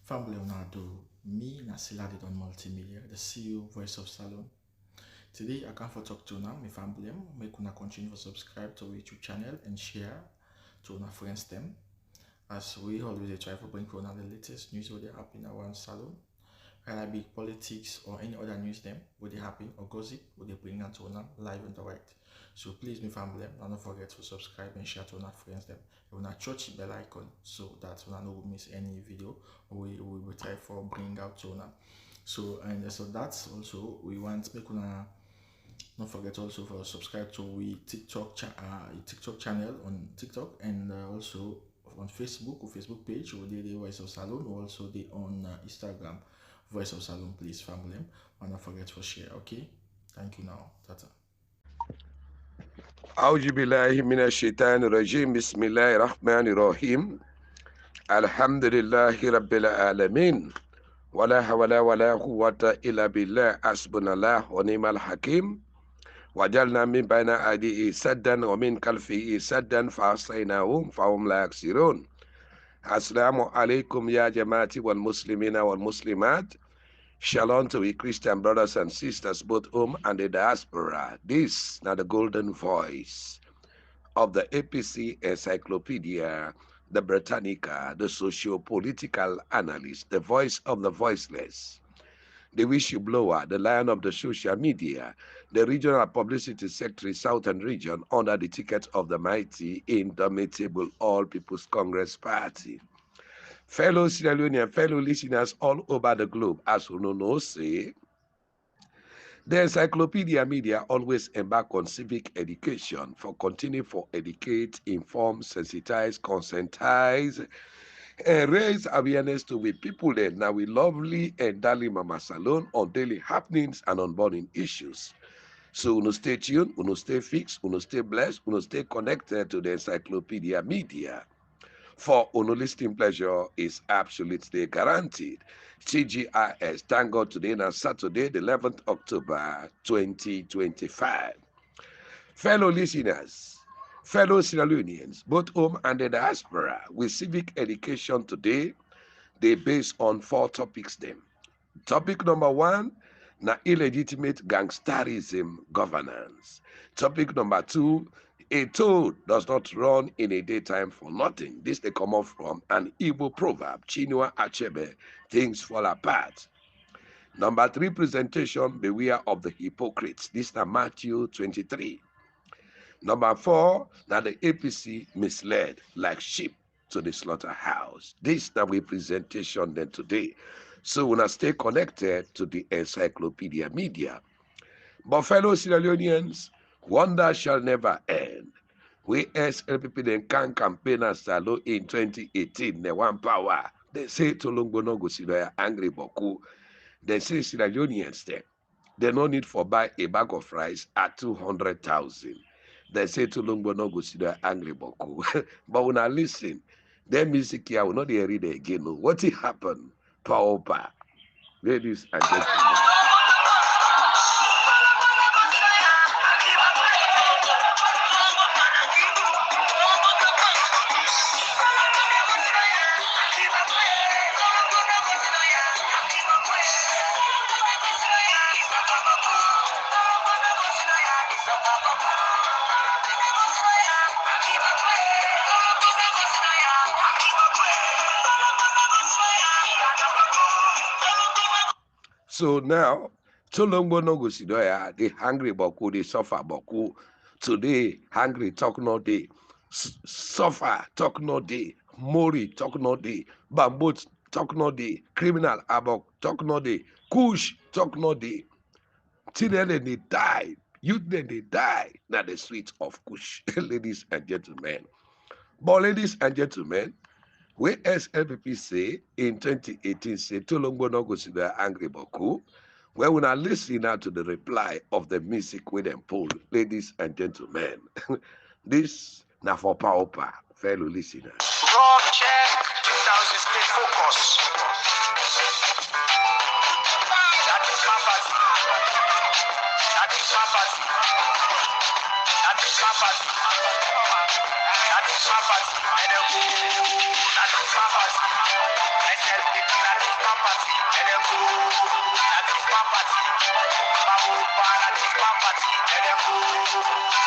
Family Leonardo, me Nasila did on multimedia, the CEO voice of Salon. Today I come for talk to now, my family, make una continue to subscribe to our YouTube channel and share to our friends them. As we always try to bring for the latest news what they happen around Salon, whether it be politics or any other news them, what they happen or gossip, what they bring out to live and direct. So please, my family, don't forget to subscribe and share to our friends them. You want to touch the bell icon so that you don't miss any video we will try for bring out to now. So that's also we want make una don't forget also for subscribe to we TikTok channel on TikTok and also on Facebook or Facebook page or the Voice of Salon or also the on Instagram Voice of Salon, please family. And don't forget to share. Okay, thank you now. Tata. أعوذ بالله من الشيطان الرجيم بسم الله الرحمن الرحيم الحمد لله رب العالمين ولا حول ولا قوة إلا بالله حسبنا الله ونعم الحكيم وجعلنا من بين أيديه سدا ومن خلفه سدا فأغشيناهم فهم لا يبصرون. السلام عليكم يا جماعة والمسلمين والمسلمات. Shalom to we Christian brothers and sisters, both home and the diaspora. This now the golden voice of the APC Encyclopedia, the Britannica, the socio-political analyst, the voice of the voiceless, the whistleblower, the lion of the social media, the regional publicity secretary, Southern Region, under the ticket of the mighty, indomitable All People's Congress Party. Fellow Sierra Leonean, fellow listeners all over the globe, as you know, say, the encyclopedia media always embark on civic education for continue for educate, inform, sensitize, conscientize, and raise awareness to we people there now we lovely and darling Mama Salon on daily happenings and on burning issues. So uno stay tuned, uno stay fixed, uno stay blessed, uno stay connected to the encyclopedia media. For uno listening pleasure is absolutely guaranteed. TGIS, thank God today now Saturday, the 11th October 2025. Fellow listeners, fellow Sierra Leoneans, both home and the diaspora, with civic education today, they based on 4 topics them. Topic number 1, na illegitimate gangsterism governance. Topic number 2, a toad does not run in a daytime for nothing. This they come off from an Igbo proverb, Chinua Achebe, things fall apart. Number 3, presentation, beware of the hypocrites. This is Matthew 23. Number 4, that the APC misled like sheep to the slaughterhouse. This is we presentation then today. So we will stay connected to the encyclopedia media. But fellow Sierra Leoneans, wonder shall never end. We SLPP then can campaign as Salo in 2018, the one power. They say to Longbono go Sierra angry Boku. They say Sierra Leoneans they no need for buy a bag of rice at 200,000. They say to Longbono go Sierra angry Boku. But when I listen, their music here will not read it again. What it happened? Paupa. Ladies and gentlemen. So now, Tolongo no go sidoya, the hungry boku, they suffer boku. Today, hungry talk no day. Suffer talk no day. Mori talk no day. Bambot talk no day. Criminal abok talk no day. Kush talk no day. Children they die. Youth then they die. Now the streets of Kush, ladies and gentlemen. But ladies and gentlemen, where SLPP say in 2018 say Tolongo no go see the angry boku. Well, when I listen now to the reply of the music with them pull, ladies and gentlemen, this now for power, fellow listeners. Rob check, 2000 stay focus. That is my party. That is my party. That is my party. That is my party. That is my party. SLPP, that party. Let them go. That is my party. Baoba, that is my party. Let them go.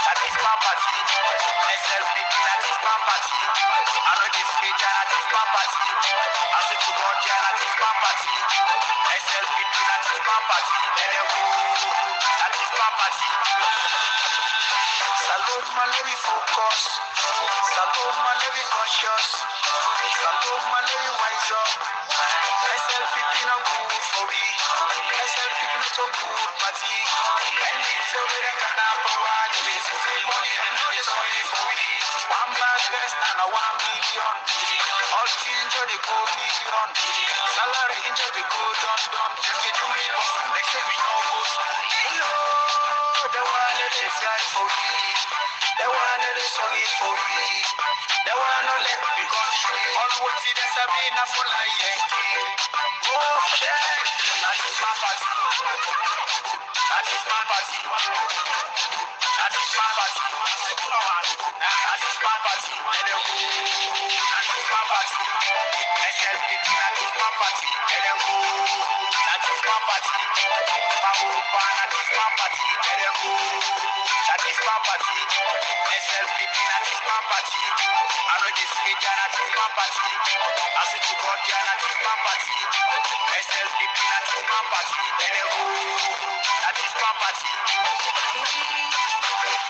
That is my party. SLPP, that is my party. I know this page, that is my party. I say to God, that is my party. SLPP, that is my party. Let them go. That is my party. Salute my lady focus. Salute my lady conscious. Salute my lady wise up. SLPP no good for me. SLPP no so good party. And it's a way that can happen. This is the money and no is only for me. One bad best and a 1 million. All things are the go million. Salary into the go done. If you do it, they say we no go. The one that is fly for me. The one that is only for me. The one that let me come free. All what it is a been a full of Yankee. Oh, shit. That is my party. That is my party. That is my party. That is my party. Let them go. That is my party. SLPP, that is my party. Let them go. That is my party. Baoba, that is my party. Let them go. That is my party. SLPP, that is my party. I know this page, that is my party. I say to God, that is my party. SLPP, that is my party. Let them go. That is my party.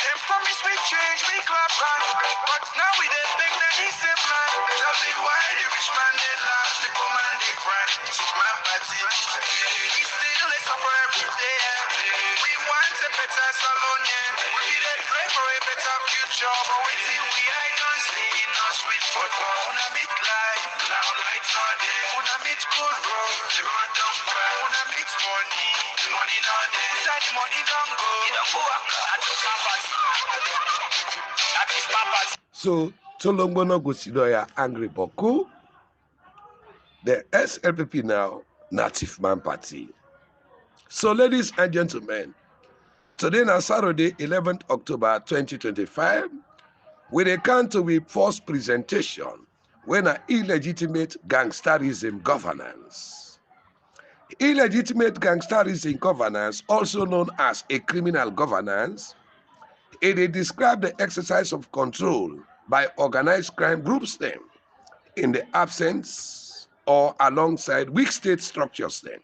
Them promise we change, we clap back. But now we dey beg that the same man. Tell me why the rich man they laugh, the poor man they cry. So my party, we still they suffer every day. We want a better salon, yeah. We dey pray for a better future, but we see we I don't see no sweet photo. Una meet life, now lights are there. Una meet good road, the road don't cry. Una meet money, the money not there. Inside the money don't go, it don't go up. That is my party. That is my party. So Tolongbono Gosidoya Angry Boku, the SLPP now Native Man Party. So ladies and gentlemen, today is Saturday, 11th October 2025, we come to the first presentation when an illegitimate gangsterism governance. Illegitimate gangsterism governance, also known as a criminal governance, it describes the exercise of control by organized crime groups them in the absence or alongside weak state structures them.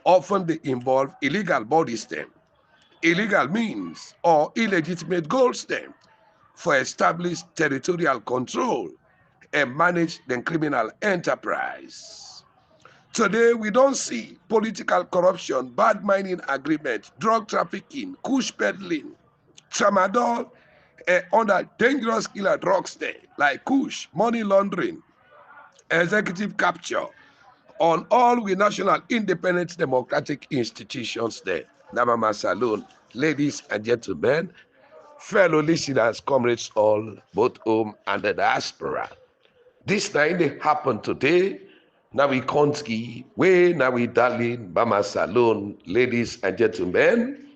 Often they involve illegal bodies them, illegal means or illegitimate goals them for established territorial control and manage the criminal enterprise. Today, we don't see political corruption, bad mining agreement, drug trafficking, kush peddling, tramadol, and other dangerous killer drugs there, like kush, money laundering, executive capture, on all we national independent democratic institutions there. Namama Saloon, ladies and gentlemen, fellow listeners, comrades all, both home and the diaspora. This night they happen today. Now we Konski, way now we darling, Mama Saloon, ladies and gentlemen,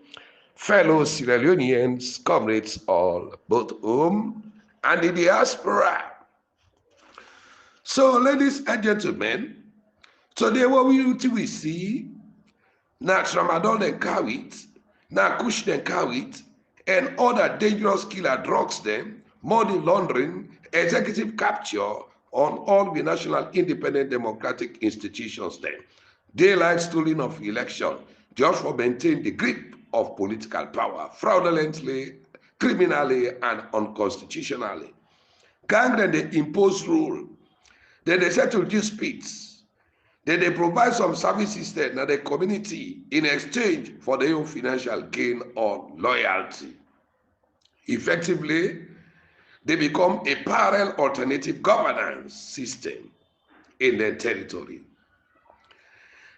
fellow Sierra Leoneans, comrades all, both home and the diaspora. So, ladies and gentlemen, today what we see, now tramadol and carry now kush and carry and other dangerous killer drugs them, money laundering, executive capture on all the national independent democratic institutions them. Daylight stealing of election, just for maintain the grip of political power, fraudulently, criminally, and unconstitutionally. Gang then they impose rule, then they settle disputes, then they provide some services then to the community in exchange for their own financial gain or loyalty. Effectively, they become a parallel alternative governance system in their territory.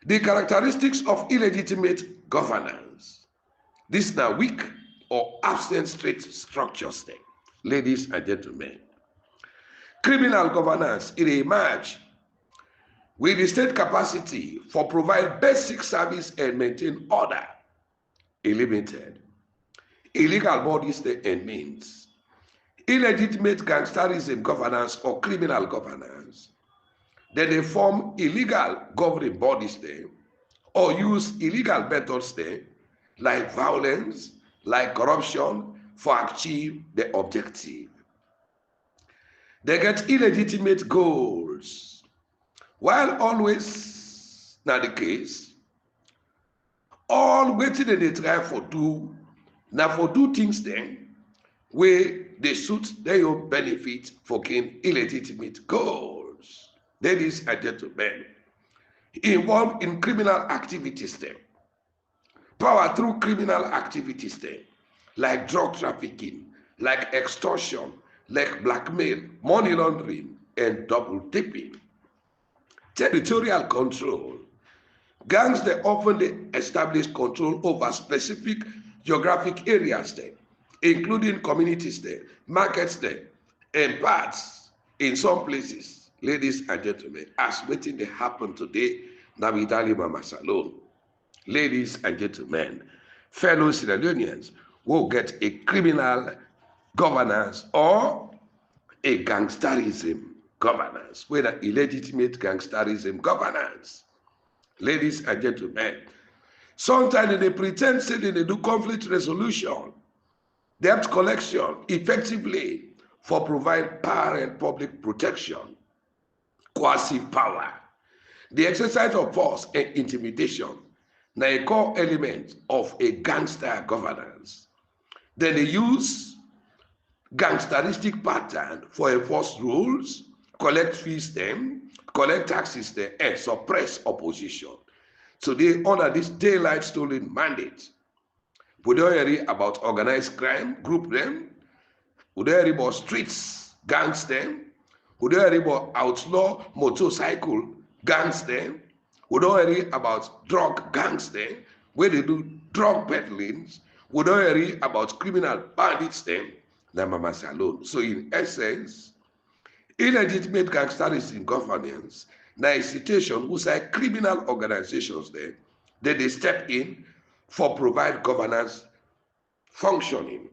The characteristics of illegitimate governance. These are weak or absent state structures then, ladies and gentlemen. Criminal governance, it emerges with the state capacity for provide basic service and maintain order, limited. Illegal bodies and means. Illegitimate gangsterism governance or criminal governance. Then they form illegal governing bodies there, or use illegal methods there, like violence, like corruption, for achieve the objective. They get illegitimate goals. While always not the case, all waiting they try for do, now for do things then, where they suit their own benefit for gain illegitimate goals. Ladies and gentlemen, involved in criminal activities then, power through criminal activities then, like drug trafficking, like extortion, like blackmail, money laundering, and double dipping. Territorial control. Gangs they often establish control over specific geographic areas there, including communities there, markets there, and parts in some places. Ladies and gentlemen, as waiting they happen today, Navidali Mama Salon. Ladies and gentlemen, fellow LEONEANS will get a criminal governance or a gangsterism governance, whether illegitimate gangsterism governance. Ladies and gentlemen, sometimes they pretend say they do conflict resolution, debt collection effectively for provide power and public protection, coercive power. The exercise of force and intimidation now a core element of a gangster governance. Then they use gangsteristic pattern for enforce rules, collect fees them, collect taxes them, and suppress opposition. Today, under this daylight stolen mandate, we don't hear about organized crime, group them, we don't hear about streets, gangs them, we don't hear about outlaw motorcycle gangs them, we don't hear about drug gangs them, where they do drug peddlings, we don't hear about criminal bandits them, Mama Salon. So in essence, illegitimate gangsterism governance, now a situation whose criminal organizations there, then they step in for provide governance functioning.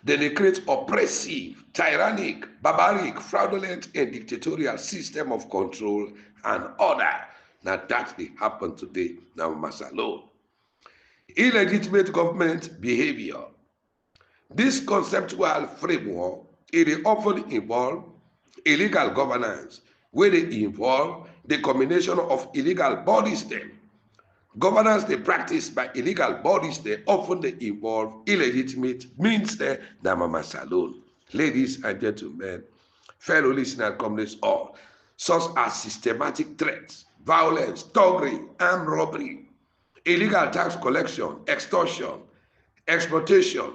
Then they create oppressive, tyrannic, barbaric, fraudulent, and dictatorial system of control and order. Now that they happen today, now Masalo. Illegitimate government behavior. This conceptual framework, it often involve illegal governance, where they involve the combination of illegal bodies then. Governance they practice by illegal bodies they often they involve illegitimate means there than Mama Salon. Ladies and gentlemen, fellow listeners, comrades all, such as systematic threats, violence, thuggery, armed robbery, illegal tax collection, extortion, exploitation,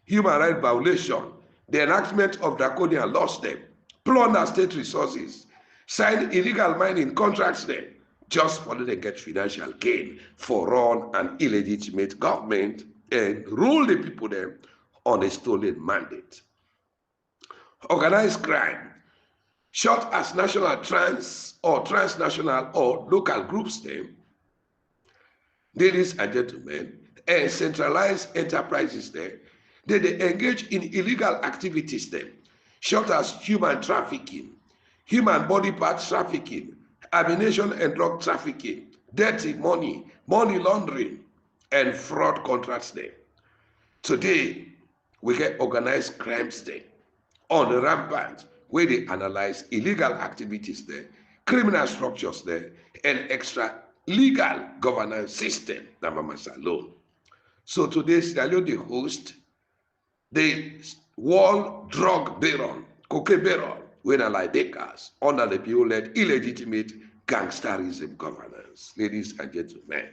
human rights violation, the enactment of draconian laws them, plunder state resources, sign illegal mining contracts them, just for them to get financial gain for run an illegitimate government and rule the people them on a stolen mandate. Organized crime, short as national trans or transnational or local groups them, ladies and gentlemen, and centralized enterprises them, they engage in illegal activities them, short as human trafficking, human body parts trafficking, ammunition and drug trafficking, dirty money, money laundering, and fraud contracts there. Today, we get organized crimes there on the rampant, where they analyze illegal activities there, criminal structures there, and extra legal governance system that Mama Salon. So today, Sierra Leone, the host, the World Drug Baron, Cocaine Baron, when like Lakers under the people-led illegitimate gangsterism governance. Ladies and gentlemen,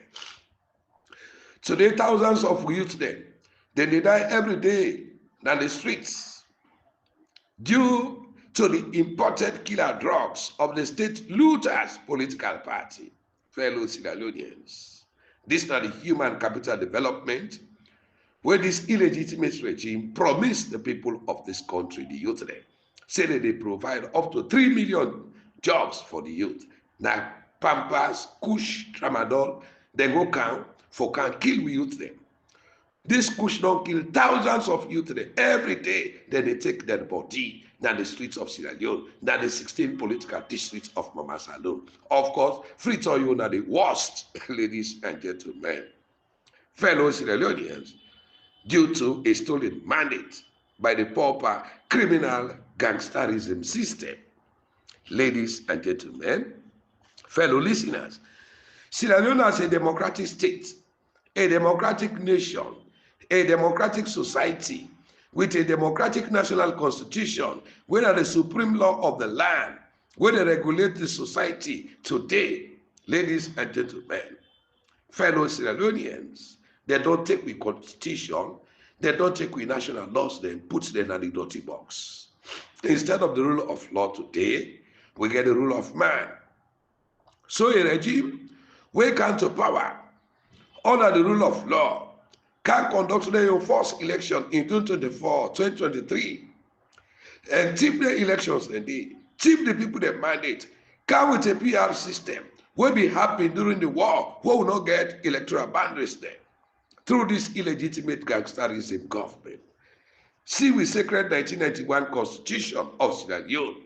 today thousands of youth then they die every day on the streets due to the imported killer drugs of the state looters political party. Fellow Sierra Leoneans, this is not the human capital development where this illegitimate regime promised the people of this country, the youth there, say that they provide up to 3 million jobs for the youth. Now, Pampers, Kush, Tramadol, they go count for can kill youth them. This kush don't kill thousands of youth today. Every day, then they take their body than the streets of Sierra Leone, than the 16 political districts of Mama Salone. Of course, free to you are the worst, ladies and gentlemen. Fellow Sierra Leoneans, due to a stolen mandate by the pauper criminal gangsterism system. Ladies and gentlemen, fellow listeners, Sierra Leone as a democratic state, a democratic nation, a democratic society with a democratic national constitution, where the supreme law of the land, where they regulate the society today, ladies and gentlemen, fellow Sierra Leoneans, they don't take the constitution, they don't take the national laws, then put them in the dirty box. Instead of the rule of law today, we get the rule of man. So a regime, we come to power under the rule of law, can conduct their first election in 2024, 2023, and tip the elections and they tip the people that mandate, come with a PR system, will be happy during the war, who will not get electoral boundaries there, through this illegitimate gangsterism government. See with sacred 1991 Constitution of Sierra Leone.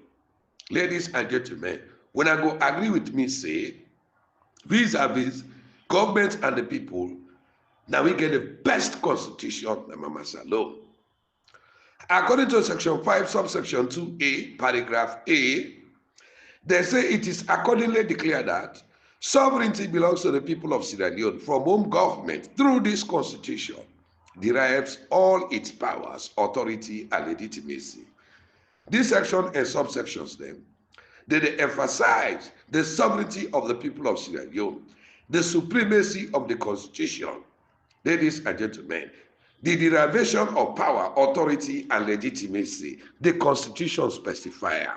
Ladies and gentlemen, when I go agree with me, say, vis-a-vis government and the people, now we get the best constitution in Mama Salone. According to section 5, subsection 2A, paragraph A, they say it is accordingly declared that sovereignty belongs to the people of Sierra Leone from whom government, through this constitution, derives all its powers, authority, and legitimacy. This section and subsections then, they emphasize the sovereignty of the people of Sierra Leone, the supremacy of the constitution. Ladies and gentlemen, the derivation of power, authority, and legitimacy, the constitution specifier.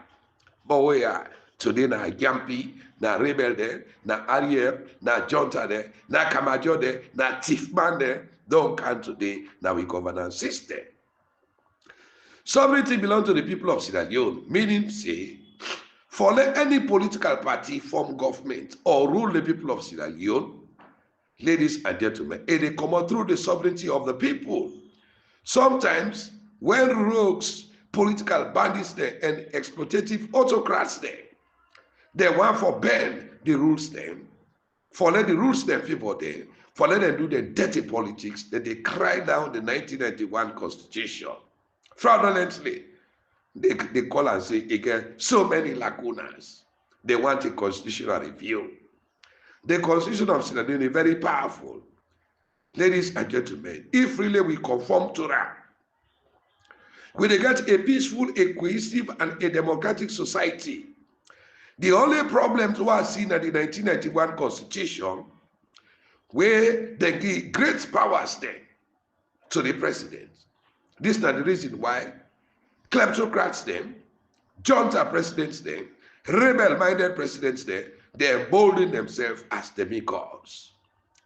But we are today na Yampi, na Rebel there, na Ariel, na Jonta there, na Kamajo there, na Tifman there, don't come today, now we governance system. Sovereignty belongs to the people of Sierra Leone, meaning say, for let any political party form government or rule the people of Sierra Leone, ladies and gentlemen, they come out through the sovereignty of the people. Sometimes, when rogues, political bandits there, and exploitative autocrats there, they want for bend the rules them, for let the rules them favor them, for let them do the dirty politics, that they cry down the 1991 Constitution. Fraudulently, they call and say, again, so many lacunas. They want a constitutional review. The Constitution of Sierra Leone is very powerful. Ladies and gentlemen, if really we conform to that, we get a peaceful, a cohesive, and a democratic society. The only problems we are seeing at the 1991 Constitution, where they give great powers then to the president. This is the reason why kleptocrats then, junta presidents then, rebel-minded presidents then, they embolden themselves as demigods,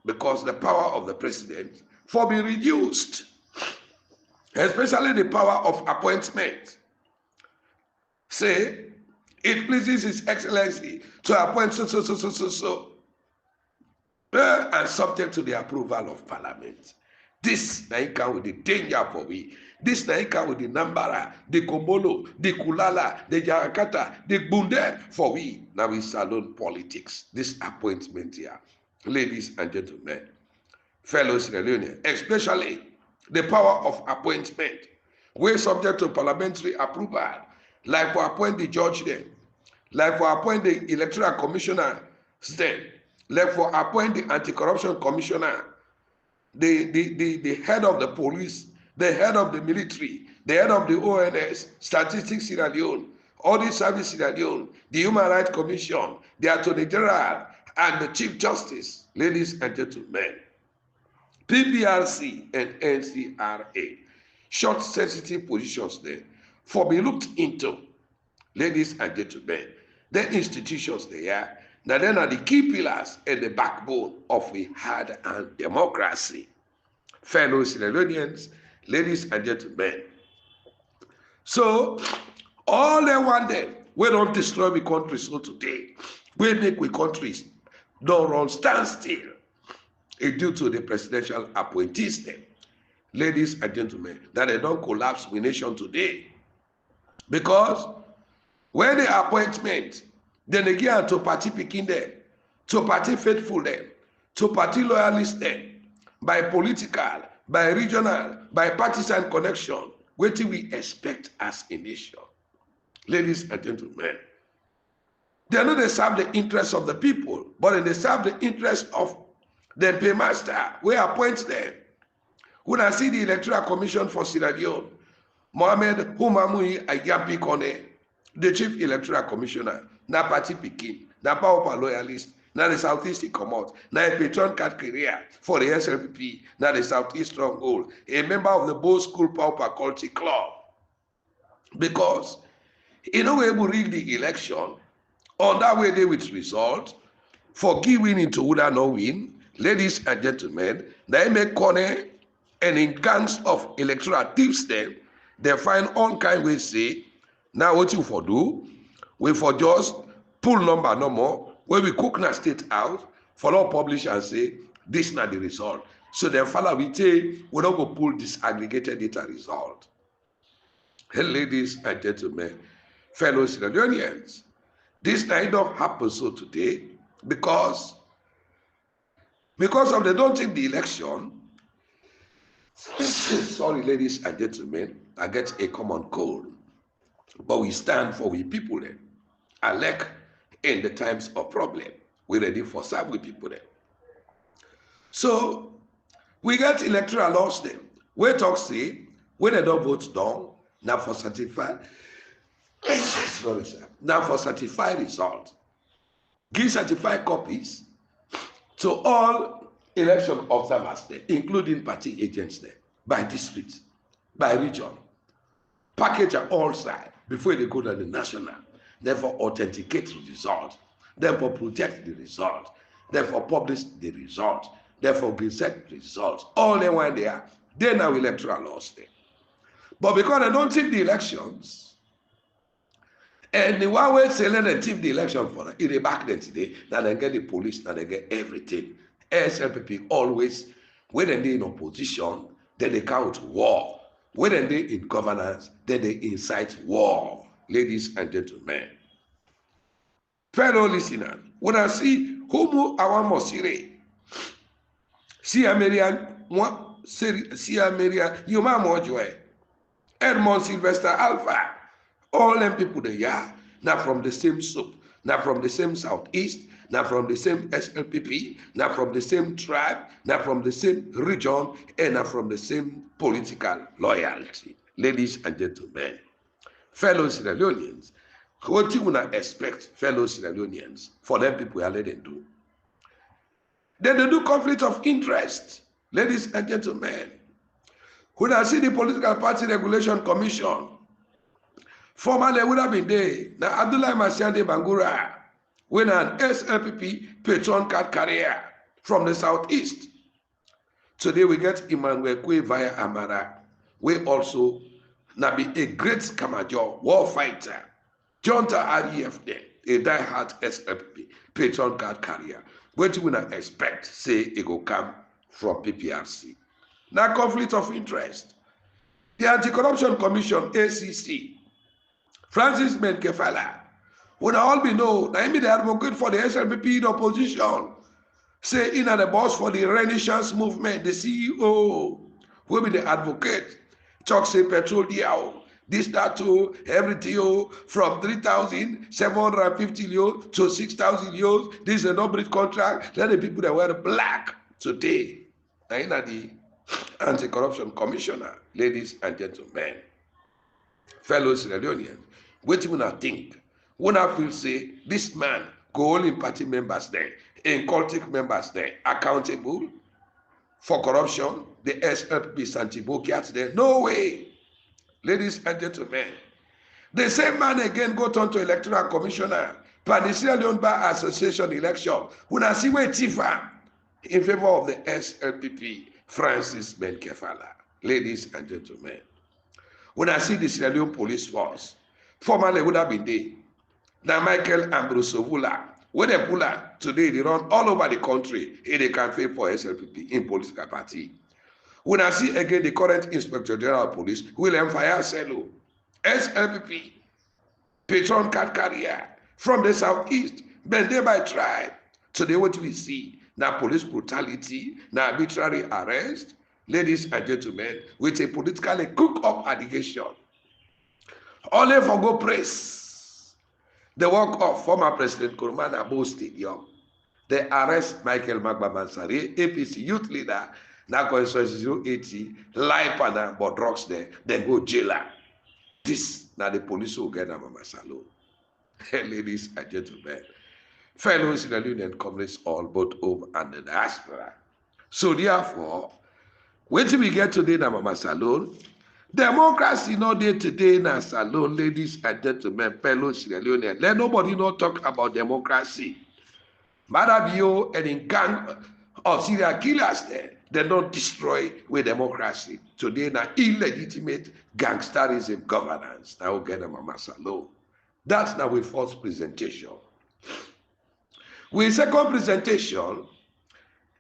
because the power of the president for be reduced, especially the power of appointment. Say, it pleases His Excellency to appoint so, and subject to the approval of Parliament. This na come with the danger for we. This na come with the Nambara, the Komolo, the Kulala, the Jarakata, the Bunde for we. Now we salon politics. This appointment here, ladies and gentlemen, fellow Sierra Leoneans, especially the power of appointment, we're subject to parliamentary approval, like for appoint the judge then, like for appoint the electoral commissioner then, like for appoint the anti-corruption commissioner, the head of the police, the head of the military, the head of the ONS, Statistics Sierra Leone, Audit Service Sierra Leone, the Human Rights Commission, the Attorney General, and the Chief Justice. Ladies and gentlemen, PPRC and NCRA, short sensitive positions there, for be looked into. Ladies and gentlemen, the institutions there, now then are the key pillars and the backbone of a hard-earned democracy. Fellow Sierra Leoneans, ladies and gentlemen. So, all they want them, we don't destroy the country so today. We make we countries don't run standstill due to the presidential appointees them. ladies and gentlemen, that they don't collapse the nation today. Because when the appointment, then they get to party picking them, to party faithful them, to party loyalist them, by political, by regional, by partisan connection, what do we expect as a nation? Ladies and gentlemen, they know they serve the interests of the people, but they serve the interests of the paymaster, we appoint them. When I see the Electoral Commission for Sierra Leone, Mohamed Humamui Ayapi Kone, the Chief Electoral Commissioner, na party Pikin, na power loyalist, na the Southeast come out, na a patron card career for the SLPP, na the Southeast stronghold, a member of the Bow School Pauper Culture Club. Because in a way we rig the election, on that way they with result, for giving into who no win, ladies and gentlemen, they make corner and in gangs of electoral thieves them, they find all kind ways say, now what you for do? We for just pull number no more, where we cook na state out, follow publish and say, this not the result. So then follow we say, we don't go pull disaggregated data result. Hey, ladies and gentlemen, fellow Sierra Leoneans, this night don't happen so today because of they don't take the election. Sorry, ladies and gentlemen, I get a common cold, but we stand for we people then. Elect in the times of problem, we ready for serve with people then. So we get electoral laws then. We talk say when they don't vote down, now for certified. Sorry, sir. Now for certified result, give certified copies to all election observers there, including party agents there, by district, by region, package on all sides before they go to the national, therefore authenticate the result, therefore protect the result, therefore publish the result, therefore present the results. All they want there, they now electoral laws there. But because they don't take the elections, and the one way selling and take the election for them, in the back then today, now they get the police, now they get everything. SLPP always, when they in opposition, then they count war. When they in governance, then they incite war. Ladies and gentlemen, fellow listeners, when I see whom I want more see American, see American, you ma more joy. Edmond Sylvester Alpha, all them people they are now from the same soup, now from the same Southeast, now from the same SLPP, now from the same tribe, now from the same region, and now from the same political loyalty. Ladies and gentlemen, fellow Sierra Leoneans, what you wanna expect, fellow Sierra Leoneans, for them people are letting do? Then they do conflict of interest. Ladies and gentlemen, when I see the Political Party Regulation Commission, formerly would have been there. Now Abdullah Masiande Bangura, when an SLPP patron card carrier from the Southeast. Today we get Emmanuel Kwe via Kamara. We also now be a great Kamajo, war fighter. Jonta REF there, a die-hard SLPP patron card carrier. What you wanna expect, say it will come from PPRC. Now conflict of interest. The Anti-Corruption Commission, ACC, Francis Menkefala, would all be known, I mean, they advocate for the SLPP in opposition. Say, in the boss for the Renaissance movement, the CEO, will be the advocate. Talk say petrol diao, this, that, too, everything, from 3,750 euros to 6,000 euros. This is a no-breed contract. Let the people that wear black today. Now, in the Anti-Corruption Commissioner, ladies and gentlemen, fellow Sierra Leoneans, what you wanna think? Wanna feel say this man go only party members there, in cultic members there, accountable for corruption, the SLP Santibokiat there? No way, ladies and gentlemen. The same man again go turn to electoral commissioner, but the Sierra Leone Bar Association election. Wanna see where Tifa in favor of the SLPP, Francis Menkefala. Ladies and gentlemen, when I see the Sierra Leone police force, formerly would have been there. Now Michael Ambrosovula, when they pull out today, they run all over the country in the campaign for SLPP in political party. When I see again the current Inspector General of Police, William Fayaselo, SLPP, patron card carrier from the southeast, bended by tribe. Today what we see, now police brutality, now arbitrary arrest, ladies and gentlemen, with a politically cook-up allegation. Only for go praise the work of former President Nkrumah Abo Stadium. They arrest Michael Magba Mansari, APC youth leader, now constituency 080, life and but drugs there, then go jailer. This now the police will get them Mama Salo. Ladies and gentlemen, fellows in the union communists all both home and the diaspora. So therefore, when we get today na Mama Salon, democracy no day today na Salon, ladies and gentlemen, fellows in the union. Let nobody not talk about democracy. Madabio and in gang of serial killers there, they don't destroy with democracy. Today na illegitimate gangsterism governance. Now get them Mama Salon. That's now with first presentation. With second presentation,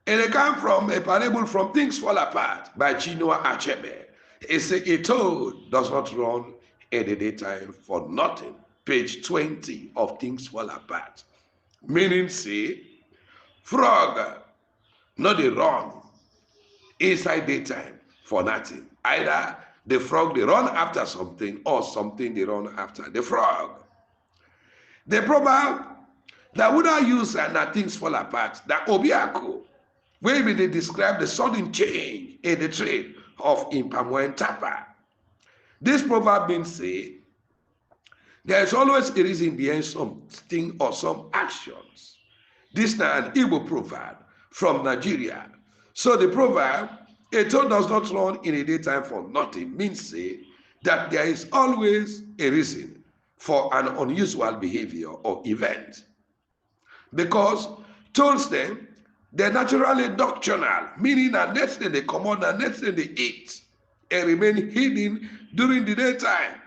and it come from a parable from Things Fall Apart by Chinua Achebe. It says a toad does not run in the daytime for nothing. Page 20 of Things Fall Apart. Meaning say, frog not they run inside daytime for nothing. Either the frog they run after something or something they run after the frog. The proverb that would I use and that things fall apart, that Obiako, where they describe the sudden change in the trade of Impamo and Tapa. This proverb means say, there is always a reason behind something or some actions. This is an Igbo proverb from Nigeria. So the proverb, a toad does not run in a daytime for nothing, means say that there is always a reason for an unusual behavior or event. Because toads them, they're naturally nocturnal, meaning that next day they come on and next day they eat and remain hidden during the daytime.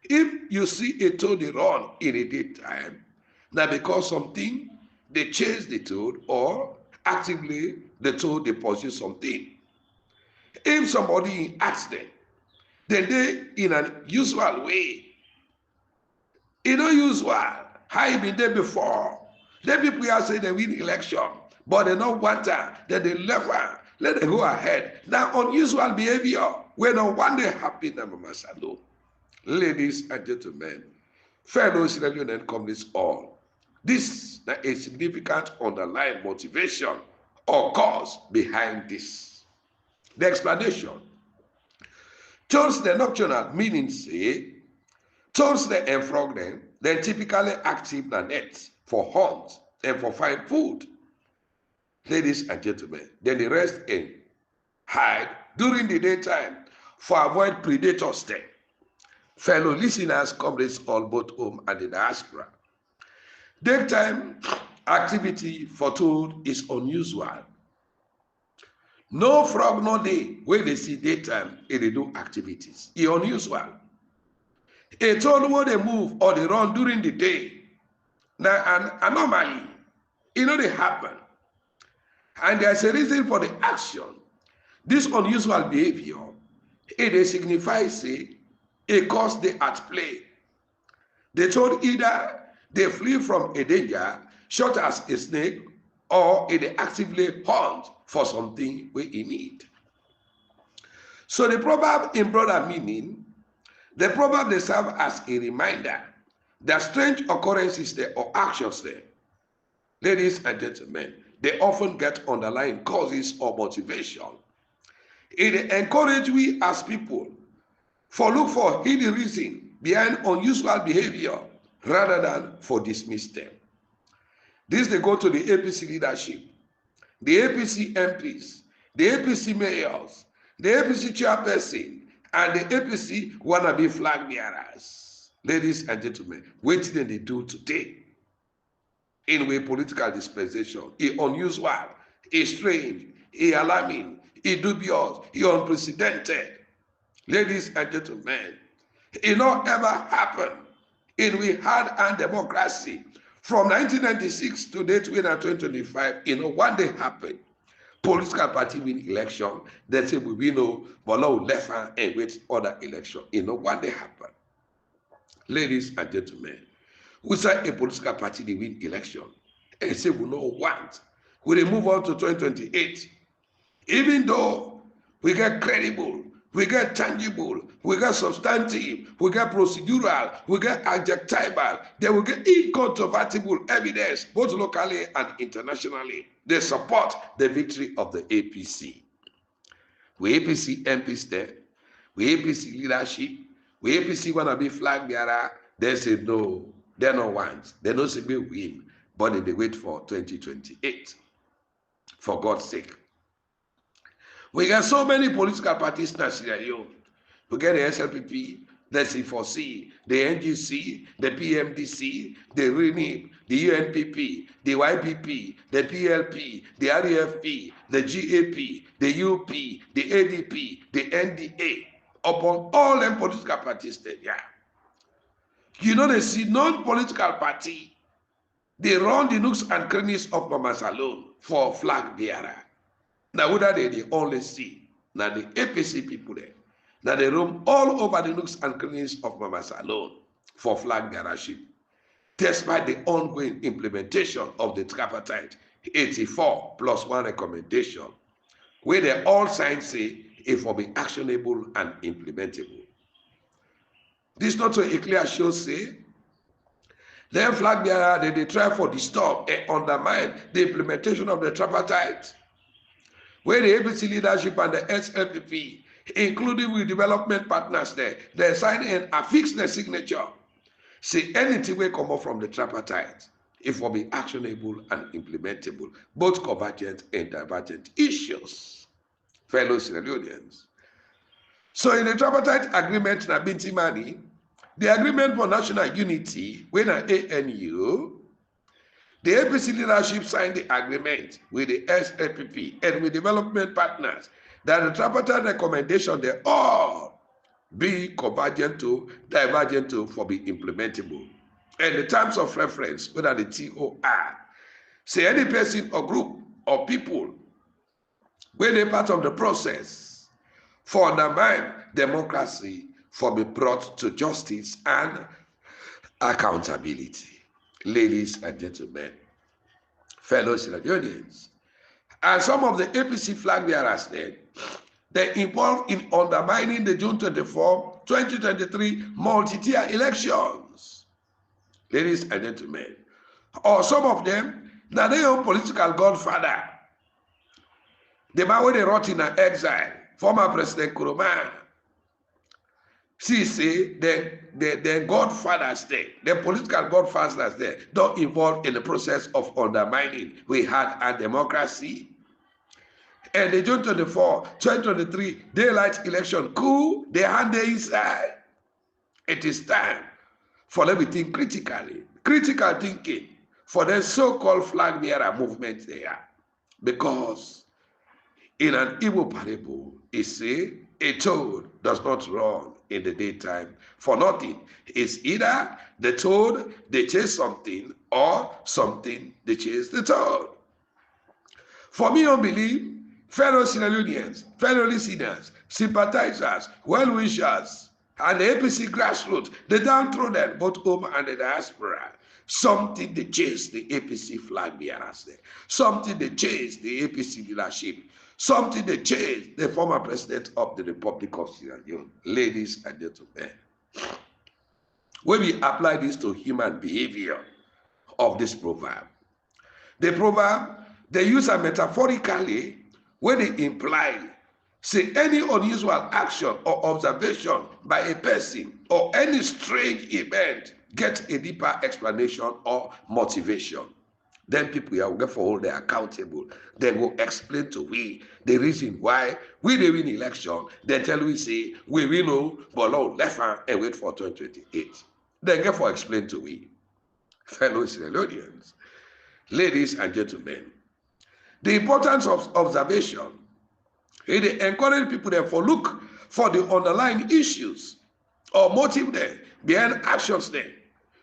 If you see a toad they run in the daytime, now because something they chase the toad or actively the toad they pursue something. If somebody in accident, then they in an usual way, usual, how you been there before. Let people here say they win election, but they don't want that, then they never let them go ahead. Now, unusual behavior, when no one day happen, Mama Salo. Ladies and gentlemen, fellows in the union communists all. This is a significant underlying motivation or cause behind this. The explanation. Towards the nocturnal meaning say, towards the and frog them, they're typically active than nets for hunt and for find food. Ladies and gentlemen, then they rest and hide during the daytime for avoid predators there. Fellow listeners, comrades all both home and the diaspora. Daytime activity for toad is unusual. No frog no day when they see daytime they do activities. It's unusual. A toad when they move or they run during the day. Now an anomaly, they happen. And there's a reason for the action. This unusual behavior, it signifies a cause they at play. They told either they flee from a danger, short as a snake, or they actively hunt for something we need. So the proverb in broader meaning, the proverb they serve as a reminder that strange occurrences there or actions there, ladies and gentlemen, they often get underlying causes or motivation. It encourages we as people for look for hidden reason behind unusual behavior rather than for dismiss them. This they go to the APC leadership, the APC MPs, the APC mayors, the APC chairperson, and the APC wannabe flag bearers. Ladies and gentlemen, what did they do today? In a political dispensation, it's unusual, it's strange, it's alarming, it's dubious, it's unprecedented. Ladies and gentlemen, it not ever happened in we had a democracy from 1996 to date, 2025, one day happened Political party win election, they say we know, but now left hand and wait other election. You know what they happen? Ladies and gentlemen, we say a political party they win election and say we no want. We move on to 2028. Even though we get credible, we get tangible, we get substantive, we get procedural, we get adjectival, then we get incontrovertible evidence, both locally and internationally. They support the victory of the APC. We APC MPs there, we APC leadership, we APC wanna be flag bearer. They say no, they don't want, they don't say we win, but they wait for 2028. For God's sake. We got so many political parties in Sierra Leone. We get the SLPP, the C4C, the NGC, the PMDC, the RENIP, the UNPP, the YPP, the PLP, the REFP, the GAP, the UP, the ADP, the NDA. Upon all them political parties there, yeah. You know, they see non-political party, they run the nooks and crannies of Mama Salone for flag bearer. Now, whether they only see, now the APC people there, now they roam all over the nooks and crannies of Mama Salone for flag bearership, despite the ongoing implementation of the tripartite 84 plus 1 recommendation, where they all signs say it will be actionable and implementable. This not so a clear show say, then flag bearer they try for disturb and undermine the implementation of the tripartite, where the APC leadership and the SLPP, including with development partners there, they sign and affix their signature. Say anything will come up from the tripartite, it will be actionable and implementable, both convergent and divergent issues. Fellow Sierra Leoneans. So in the tripartite agreement na Binti Mani, the agreement for national unity, when an ANU, the APC leadership signed the agreement with the SLPP and with development partners that the tripartite recommendation they all be convergent to, divergent to, for be implementable. And the terms of reference, whether the TOR, say any person or group or people when they part of the process for undermine democracy for be brought to justice and accountability. Ladies and gentlemen, fellow Sierra Leoneans, and some of the APC flag bearers then, they involved in undermining the June 24, 2023 multi-tier elections. Ladies and gentlemen, or some of them, now they own political godfather. The man when they rot in exile, former President Kuruma. See, say, the godfathers there, the political godfathers there, don't involve in the process of undermining. We had a democracy. And the June 24, 2023 daylight election coup, they hand there inside. It is time for them to think critically, critical thinking for the so-called flag bearer movement there. Because in an Igbo parable, it say, a toad does not run in the daytime for nothing. It's either the toad, they chase something, or something, they chase the toad. For me, unbelief, fellow Sierra Leoneans, fellow listeners, sympathizers, well-wishers, and the APC grassroots, the downtrodden, both home and the diaspora, something they chase the APC flag bearers there, something they chase the APC leadership, something they chase the former president of the Republic of Sierra Leone. Ladies and gentlemen, when we apply this to human behavior of this proverb, the proverb, they use it metaphorically when they imply, say, any unusual action or observation by a person or any strange event gets a deeper explanation or motivation. Then people will get for hold them accountable. They will explain to we the reason why we they win election. Then tell we say we will know, but now left hand and wait for 2028. Then get for explain to we, fellow Sierra Leoneans, ladies and gentlemen, the importance of observation. They encourage people there for look for the underlying issues or motive there behind actions there.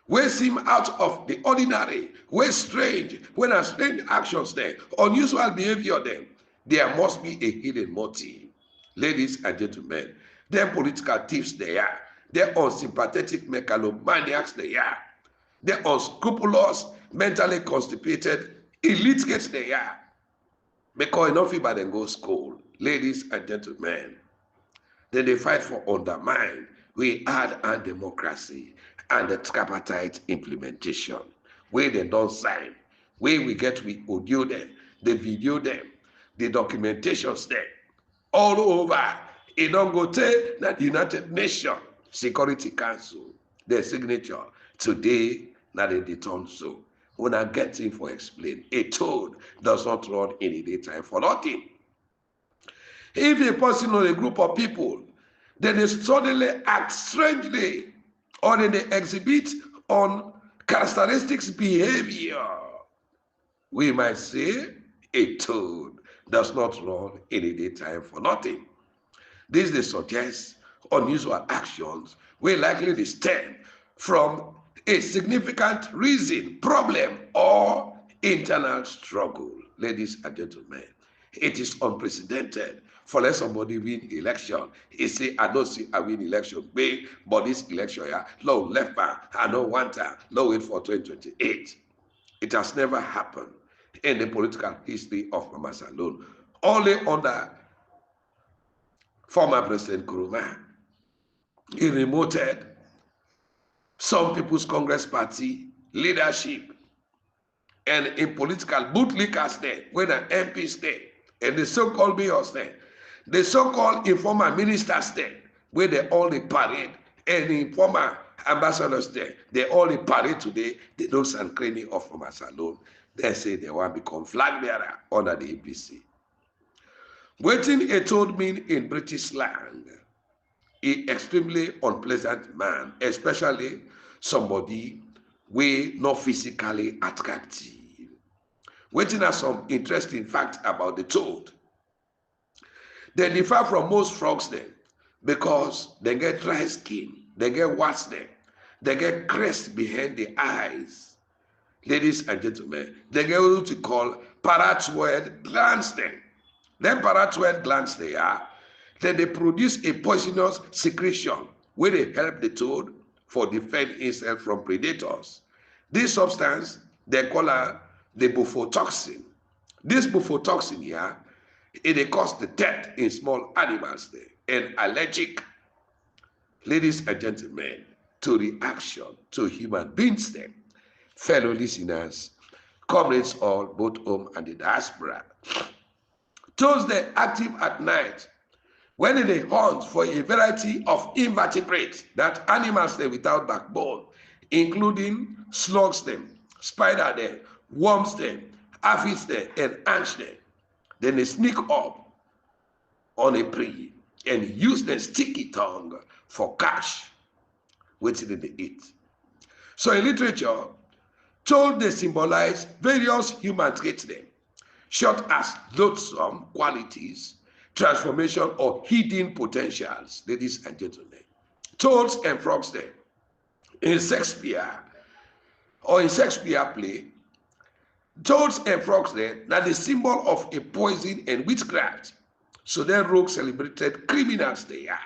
We seem out of the ordinary, we strange, when are strange actions there, unusual behavior there. There must be a hidden motive. Ladies and gentlemen, them political thieves they are. They're unsympathetic megalomaniacs they are. They're unscrupulous, mentally constipated, illiterate they are. Because enough people then go school. Ladies and gentlemen, then they fight for undermine. We add and democracy and the tripartite implementation. Where they don't sign. Where we get we audio them, the video them, the documentations them. All over. It don't go to the United Nations Security Council, their signature. Today, now they return so. When I get in for explain, a toad does not run any daytime for nothing. If a person or a group of people, then they suddenly act strangely, or then they exhibit on characteristics behavior, we might say a toad does not run any daytime for nothing. This they suggest unusual actions will likely stem from a significant reason, problem, or internal struggle. Ladies and gentlemen, it is unprecedented for let somebody win election. He say, I don't see I win election, but this election, yeah, no left back, I don't want her, no wait for 2028. It has never happened in the political history of Mama Salone. Only under former President Nkrumah, he remoted some People's Congress Party leadership and in political bootlickers there, when an MPs there, and the so-called mayors there, the so-called informal ministers there, where they all the parade, and the informal ambassadors there, they all the parade today, they don't stand cranny of Mama Salone. They say they want to become flag bearer under the APC. Waiting a told mean in British slang, an extremely unpleasant man, especially somebody we not physically attractive. Waiting are some interesting facts about the toad. They differ from most frogs then because they get dry skin, they get warts there, they get crest behind the eyes. Ladies and gentlemen, they get what we call parotid glands then. Then parotid glands they are, then they produce a poisonous secretion where they help the toad for defend itself from predators. This substance, they call the bufotoxin. This bufotoxin here, it causes the death in small animals there and allergic, ladies and gentlemen, to reaction to human beings there. Fellow listeners, comrades all, both home and the diaspora. Toads they active at night when they hunt for a variety of invertebrates, that animals they without backbone, including slugs them, spider them, worms them, aphids them, and ants them. Then they sneak up on a prey and use their sticky tongue for catch, which they eat. So in literature, toad they symbolize various human traits them, short as loathsome qualities, transformation or hidden potentials, ladies and gentlemen. Toads and frogs there. In Shakespeare play, toads and frogs there, now the symbol of a poison and witchcraft. So then rogue celebrated criminals they are,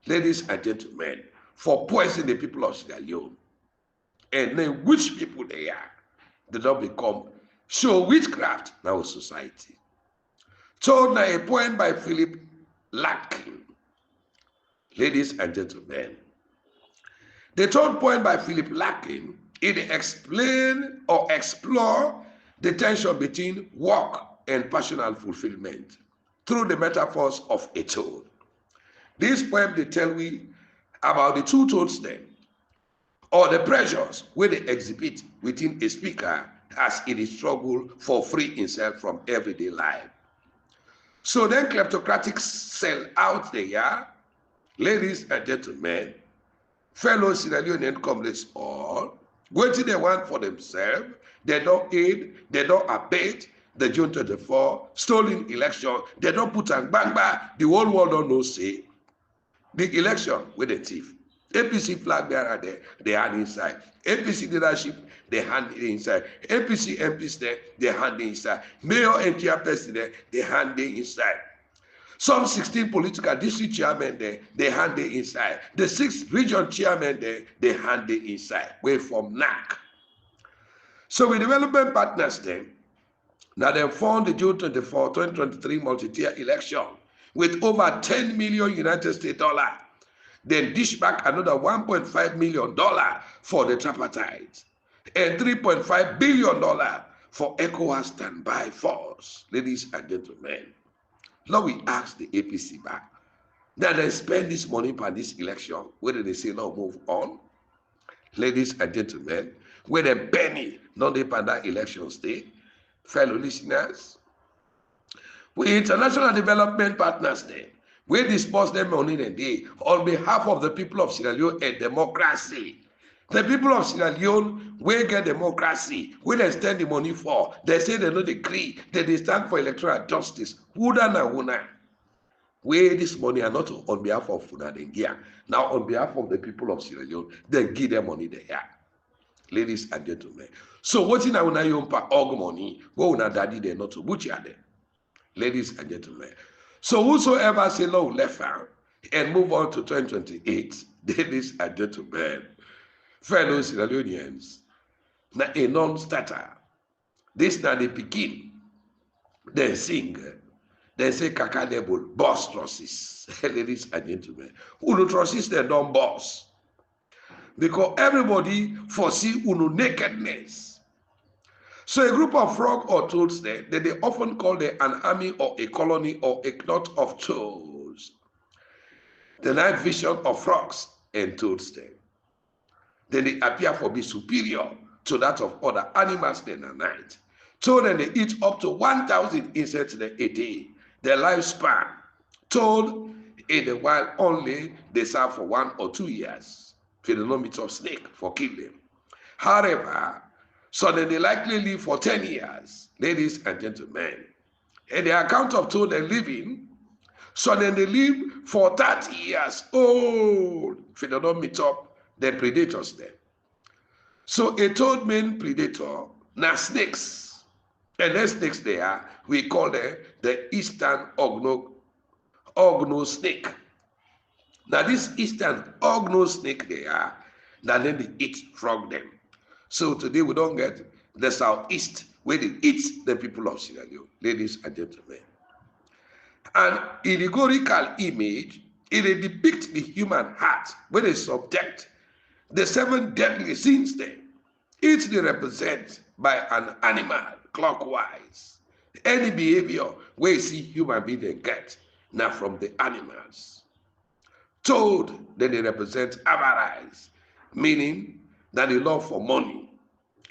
ladies and gentlemen, for poisoning the people of Sierra Leone. And then which people they are, they don't become so witchcraft now society. Told now a poem by Philip Larkin. Ladies and gentlemen, the third poem by Philip Larkin, it explain or explore the tension between work and personal fulfillment through the metaphors of a toad. This poem they tell we about the two toads then, or the pressures where they exhibit within a speaker as in a struggle for free himself from everyday life. So then kleptocratics sell out there, ladies and gentlemen, fellow Sierra Leonean comrades all, waiting they want for themselves, they don't aid, they don't abate, the June 24 stolen election, they don't put and bang bang, the whole world don't know say, the election with a thief. APC flag bearer there, they hand inside. APC leadership, they hand inside. APC MPs there, they hand inside. Mayor and chairperson there, they hand inside. Some 16 political district chairmen there, they hand inside. The 6 region chairmen there, they hand inside. Way from NAC. So with development partners then, now they formed the June 24, 2023 multi-tier election with over 10 million United States dollar. Then dish back another $1.5 million for the tripartite and $3.5 billion for ECOWAS standby force. Ladies and gentlemen, now we ask the APC back. Now they spend this money on this election, whether they say now move on. Ladies and gentlemen, where the penny not they on that election state, fellow listeners, we international development partners then, we disperse them money in a day on behalf of the people of Sierra Leone and democracy. The people of Sierra Leone will get democracy. Will extend the money for. They say they no decree that they stand for electoral justice. Huda na huna. Where this money are not on behalf of Funadengia. Now on behalf of the people of Sierra Leone, they give them money there. Ladies and gentlemen. So what in our yompa og money? Go na daddy they not to butcher them. Ladies and gentlemen. So whosoever say no left hand and move on to 2028, ladies and gentlemen, fellow Sierra Leoneans, na a non-starter. This na the begin. Then sing. Then say kakadebul, boss trusses. Ladies and gentlemen. Uno trusses they don't boss. Because everybody foresee uno nakedness. So a group of frog or toads there, that they often call an army or a colony or a knot of toads. The night vision of frogs and toads there. Then they appear to be superior to that of other animals in the night. Toad and they eat up to 1,000 insects a day. Their lifespan, toad in the wild only, they serve for 1 or 2 years. Phenomenon of snake for killing. However, so then they likely live for 10 years, ladies and gentlemen. And the account of toad and living, so then they live for 30 years old. Phenomenon up the predators there. So a toad main predator, now snakes. And the snakes they are, we call them the Eastern Ogno snake. Now this Eastern Ogno snake they are, now then they eat frog them. So today we don't get the southeast where they eat the people of Sierra Leone, ladies and gentlemen. An allegorical image, it depicts the human heart where they subject the 7 deadly sins there. Each they represent by an animal clockwise. Any behavior where you see human being they get, now from the animals. Toad, then they represent avarice, meaning that the love for money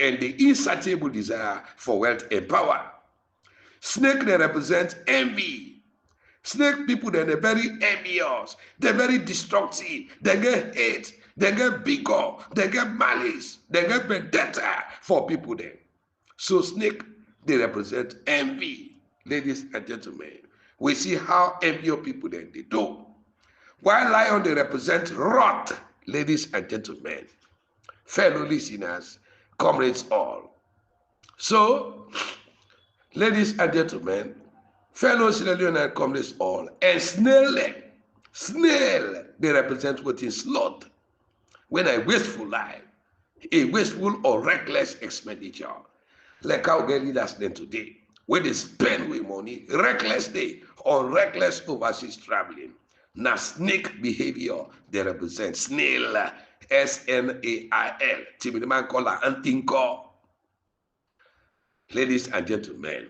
and the insatiable desire for wealth and power. Snake, they represent envy. Snake people, they're very envious. They're very destructive. They get hate. They get bigger. They get malice. They get vendetta for people there. So snake, they represent envy. Ladies and gentlemen, we see how envious people then they do. While lion, they represent wrath. Ladies and gentlemen, fellow listeners, comrades all. So, ladies and gentlemen, fellow Sierra Leone comrades all, and snail, they represent what is sloth. When a wasteful life, a wasteful or reckless expenditure, like how get leaders then today, when they spend with money recklessly or reckless overseas traveling. Now snake behavior, they represent snail, S-N-A-I-L. Timiniman call her antinko. Ladies and gentlemen,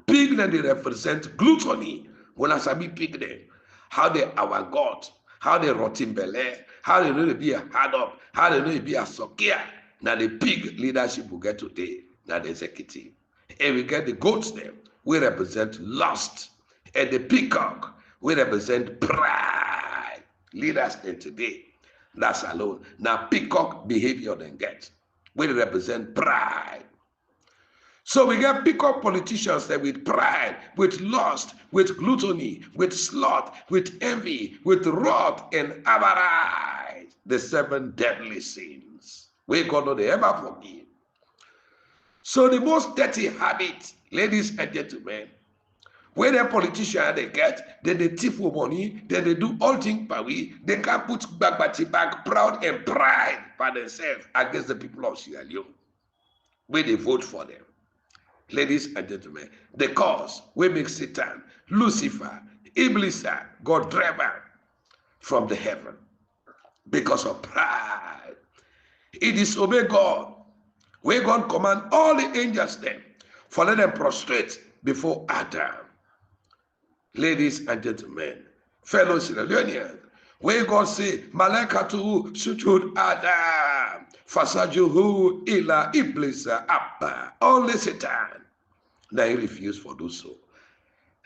pig then they represent gluttony. When I say pig then, how they our God, how they rotten belly, how they know to be a hard up, how they know to be a sokia. Now the pig leadership will get today, now the executive. And we get the goats there, we represent lust. And the peacock, we represent pride. Leaders in today, that's alone. Now peacock behavior then get, we represent pride. So we get peacock politicians that with pride, with lust, with gluttony, with sloth, with envy, with wrath and avarice. the 7 deadly sins. We God not ever forgive. So the most dirty habit, ladies and gentlemen, where the politician they get, then they thief for money, then they do all things by we, they can put back, proud and pride by themselves against the people of Sierra Leone. Where they vote for them. Ladies and gentlemen, the cause we make Satan, Lucifer, Iblis, God driver from the heaven because of pride. He disobey God. We God command all the angels then for let them prostrate before Adam. Ladies and gentlemen, fellow Leonians, where God say, Malakatu sujud Adam, fasajuhu ila iblis abba. Only Satan. Now he refused for do so.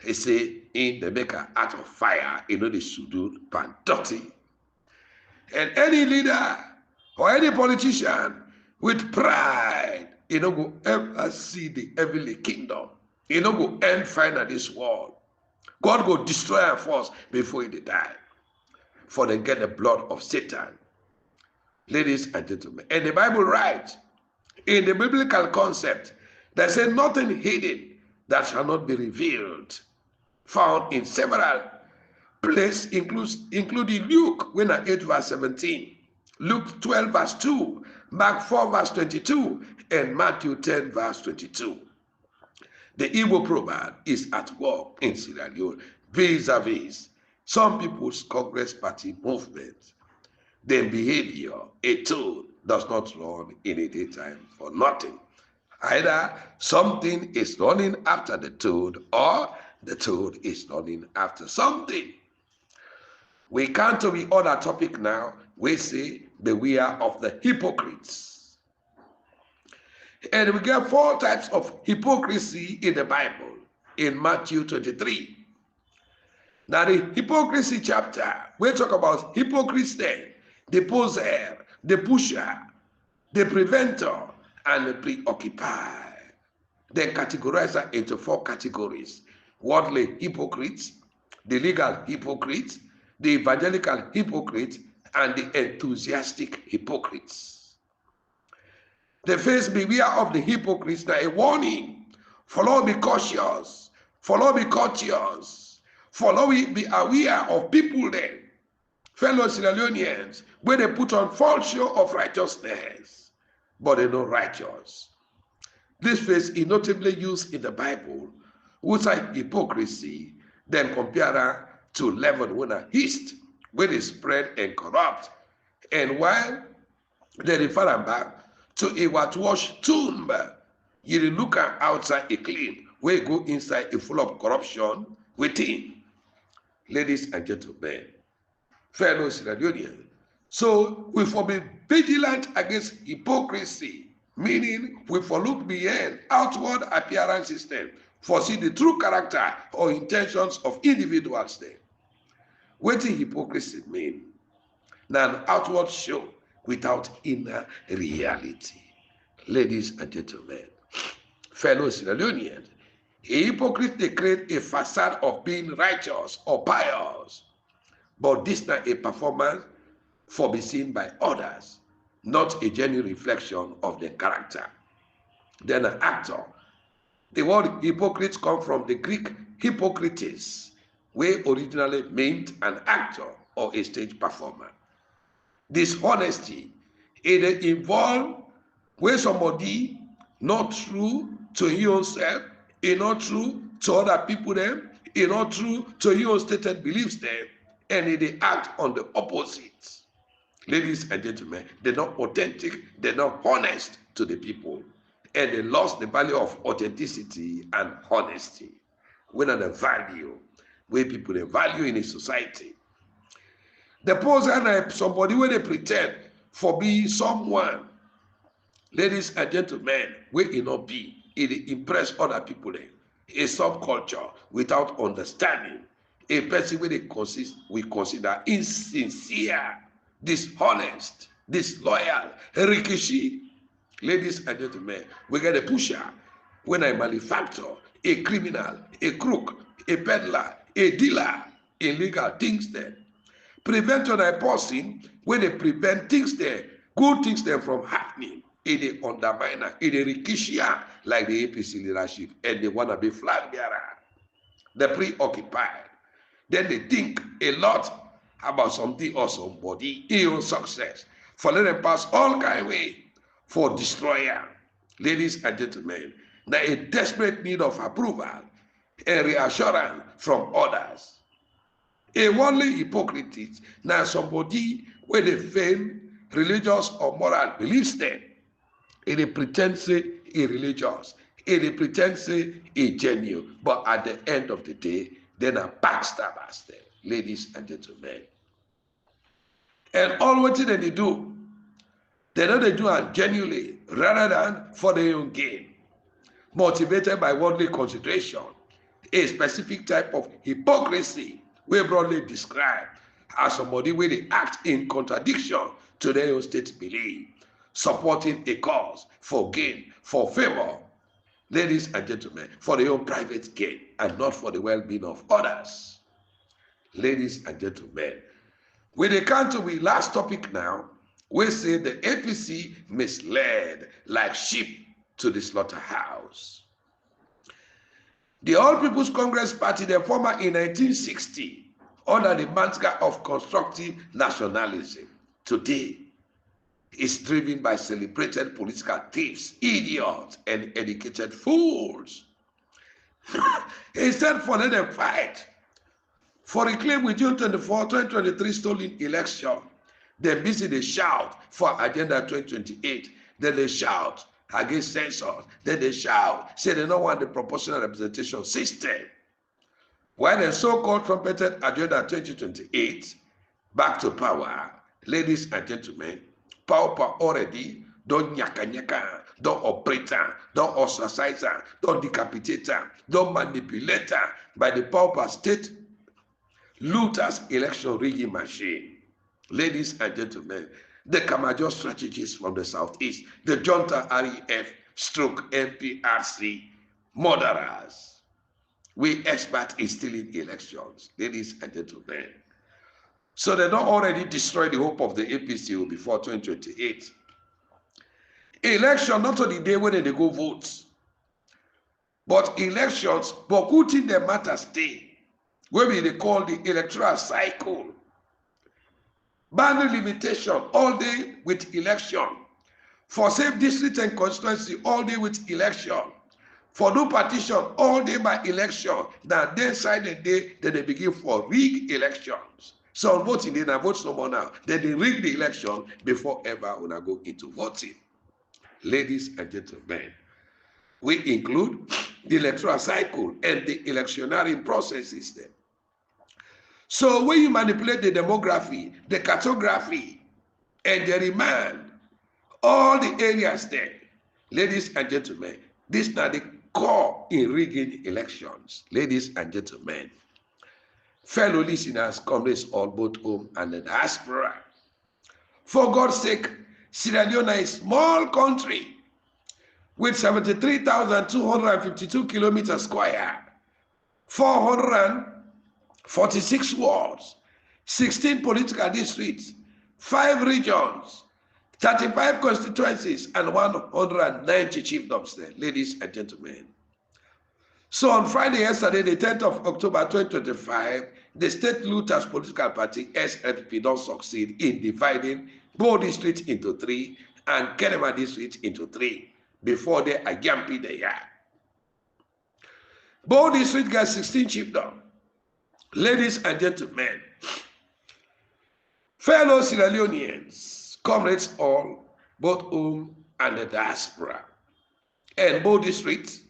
He say, in the maker out of fire, you know the sujud pan dirty. And any leader or any politician with pride, you know, go ever see the heavenly kingdom. You know, go end fine at this world. God will destroy our force before they die. For they get the blood of Satan. Ladies and gentlemen. And the Bible writes, in the biblical concept, there says nothing hidden that shall not be revealed. Found in several places, including Luke 8 verse 17, Luke 12 verse 2, Mark 4 verse 22, and Matthew 10 verse 22. The Igbo proverb is at work in Sierra Leone vis-a-vis some people's Congress Party movement. Their behavior, a toad, does not run in a daytime for nothing. Either something is running after the toad or the toad is running after something. We come to the other topic now. We say beware of the hypocrites. And we get 4 types of hypocrisy in the Bible in Matthew 23. Now the hypocrisy chapter, we talk about hypocrites then, the poser, the pusher, the preventer, and the preoccupied. They categorize that into 4 categories. Worldly hypocrites, the legal hypocrites, the evangelical hypocrites, and the enthusiastic hypocrites. The first, beware of the hypocrites, now a warning. Follow, be cautious. Follow, be courteous. Follow, be aware of people then. Fellow Sierra Leoneans, where they put on false show of righteousness, but they're not righteous. This phrase is notably used in the Bible, which is hypocrisy, then compare to leaven when a yeast, where they spread and corrupt. And while they refer back to a whitewashed tomb, you look outside a clean, where you go inside a full of corruption within. Ladies and gentlemen, fellow Sierra Leoneans, so we for be vigilant against hypocrisy, meaning we for look beyond outward appearance system, for see the true character or intentions of individuals there. What does hypocrisy mean? Now, an outward show without inner reality. Ladies and gentlemen, fellow Sierra Leoneans, a hypocrite they create a facade of being righteous or pious, but this is not a performance for be seen by others, not a genuine reflection of their character. Then an actor. The word hypocrite comes from the Greek hypocrites, where originally meant an actor or a stage performer. Dishonesty, it involves where somebody not true to himself, not true to other people them, not true to his stated beliefs them, and they act on the opposite. Ladies and gentlemen, they're not authentic, they're not honest to the people, and they lost the value of authenticity and honesty. When are the value where people they value in a society. The poser somebody where they pretend for being someone. Ladies and gentlemen, where it not be, it impress other people then. A subculture without understanding. A person where we consider insincere, dishonest, disloyal, rikishi. Ladies and gentlemen, we get a pusher when I manufacture, a criminal, a crook, a peddler, a dealer, illegal things then. Prevention na a person when they prevent things there, good things there from happening. It they undermine, it they rikishia like the APC leadership, and they want to be flag bearer. They're preoccupied. Then they think a lot about something or somebody, ill success. For let them pass all kind of way for destroyer. Ladies and gentlemen, there is a desperate need of approval and reassurance from others. A worldly hypocrite now somebody where they fail religious or moral beliefs them. It pretend say irreligious. It pretend say genuine. But at the end of the day, then a backstabbers them, ladies and gentlemen. And all what they do, they know they do it genuinely rather than for their own gain. Motivated by worldly consideration, a specific type of hypocrisy we broadly describe as somebody where they act in contradiction to their own state belief, supporting a cause for gain, for favor, ladies and gentlemen, for their own private gain and not for the well-being of others. Ladies and gentlemen, when they come to the last topic now, we say the APC misled like sheep to the slaughterhouse. The All People's Congress Party, the former in 1960, under the mantra of constructive nationalism, today is driven by celebrated political thieves, idiots, and educated fools. Instead, for let them fight for reclaim with June 24, 2023 stolen election, they busy they shout for Agenda 2028, then they shout against censors, then they shout, say they don't want the proportional representation system. While the so-called trumpeted Agenda 2028 back to power, ladies and gentlemen, power already don't nyaka, don't operate, don't ostracize, don't decapitate, don't manipulate by the power state looters election rigging machine. Ladies and gentlemen, the Kamara strategies from the southeast, the junta REF stroke MPRC murderers. We expert in stealing elections, ladies and gentlemen. So they don't already destroy the hope of the APC before 2028. Election, not on the day when they go vote, but elections, but who think the matter stay? Where they call the electoral cycle. Boundary limitation all day with election. For safe district and constituency all day with election. For no partition all day by election. Now then side the day then they begin for rig elections. So voting they now vote no more now. Then they rig the election before ever when I go into voting. Ladies and gentlemen, we include the electoral cycle and the electionary process system. So when you manipulate the demography, the cartography, and the remand, all the areas there, ladies and gentlemen, these are the core in rigging elections. Ladies and gentlemen, fellow listeners, comrades all both home and the diaspora. For God's sake, Sierra Leone is a small country with 73,252 kilometers square, 446 wards, 16 political districts, 5 regions, 35 constituencies, and 190 chiefdoms there, ladies and gentlemen. So on Friday yesterday, the 10th of October 2025, the state looters political party, SFP, don't succeed in dividing Bo district into 3 and Kenema district into 3 before they are jumping the yard. Bo district got 16 chiefdoms. Ladies and gentlemen, fellow Sierra Leoneans, comrades all, both home and the diaspora, and Bo district,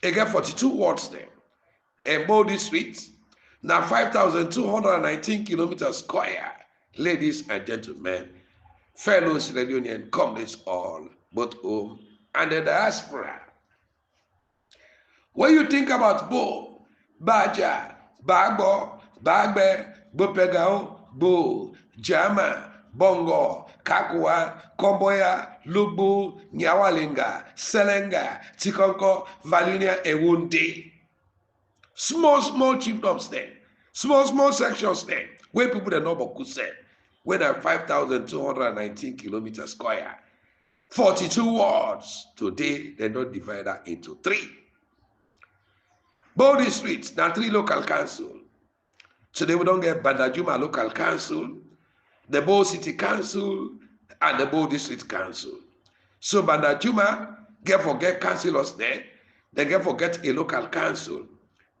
again 42 wards there, and Bo district, now 5,219 kilometers square. Ladies and gentlemen, fellow Sierra Leonean comrades all, both home and the diaspora. When you think about Bo, Baja, Bagbo, Bagbe, Bopegao, Bo, Jama, Bongo, Kakwa, Komboya, Lubu, Nyawalinga, Selenga, Tikonko, Valinia, Ewunde. Small chiefdoms there, small sections there, Where people that know Boku said, where are 5,219 kilometers square, 42 wards. Today, they don't divide that into 3. Both districts, now 3 local council. Today we don't get Bandajuma local council, the Bo City Council, and the Bo District Council. So Bandajuma get forget councillors there, they get forget a local council.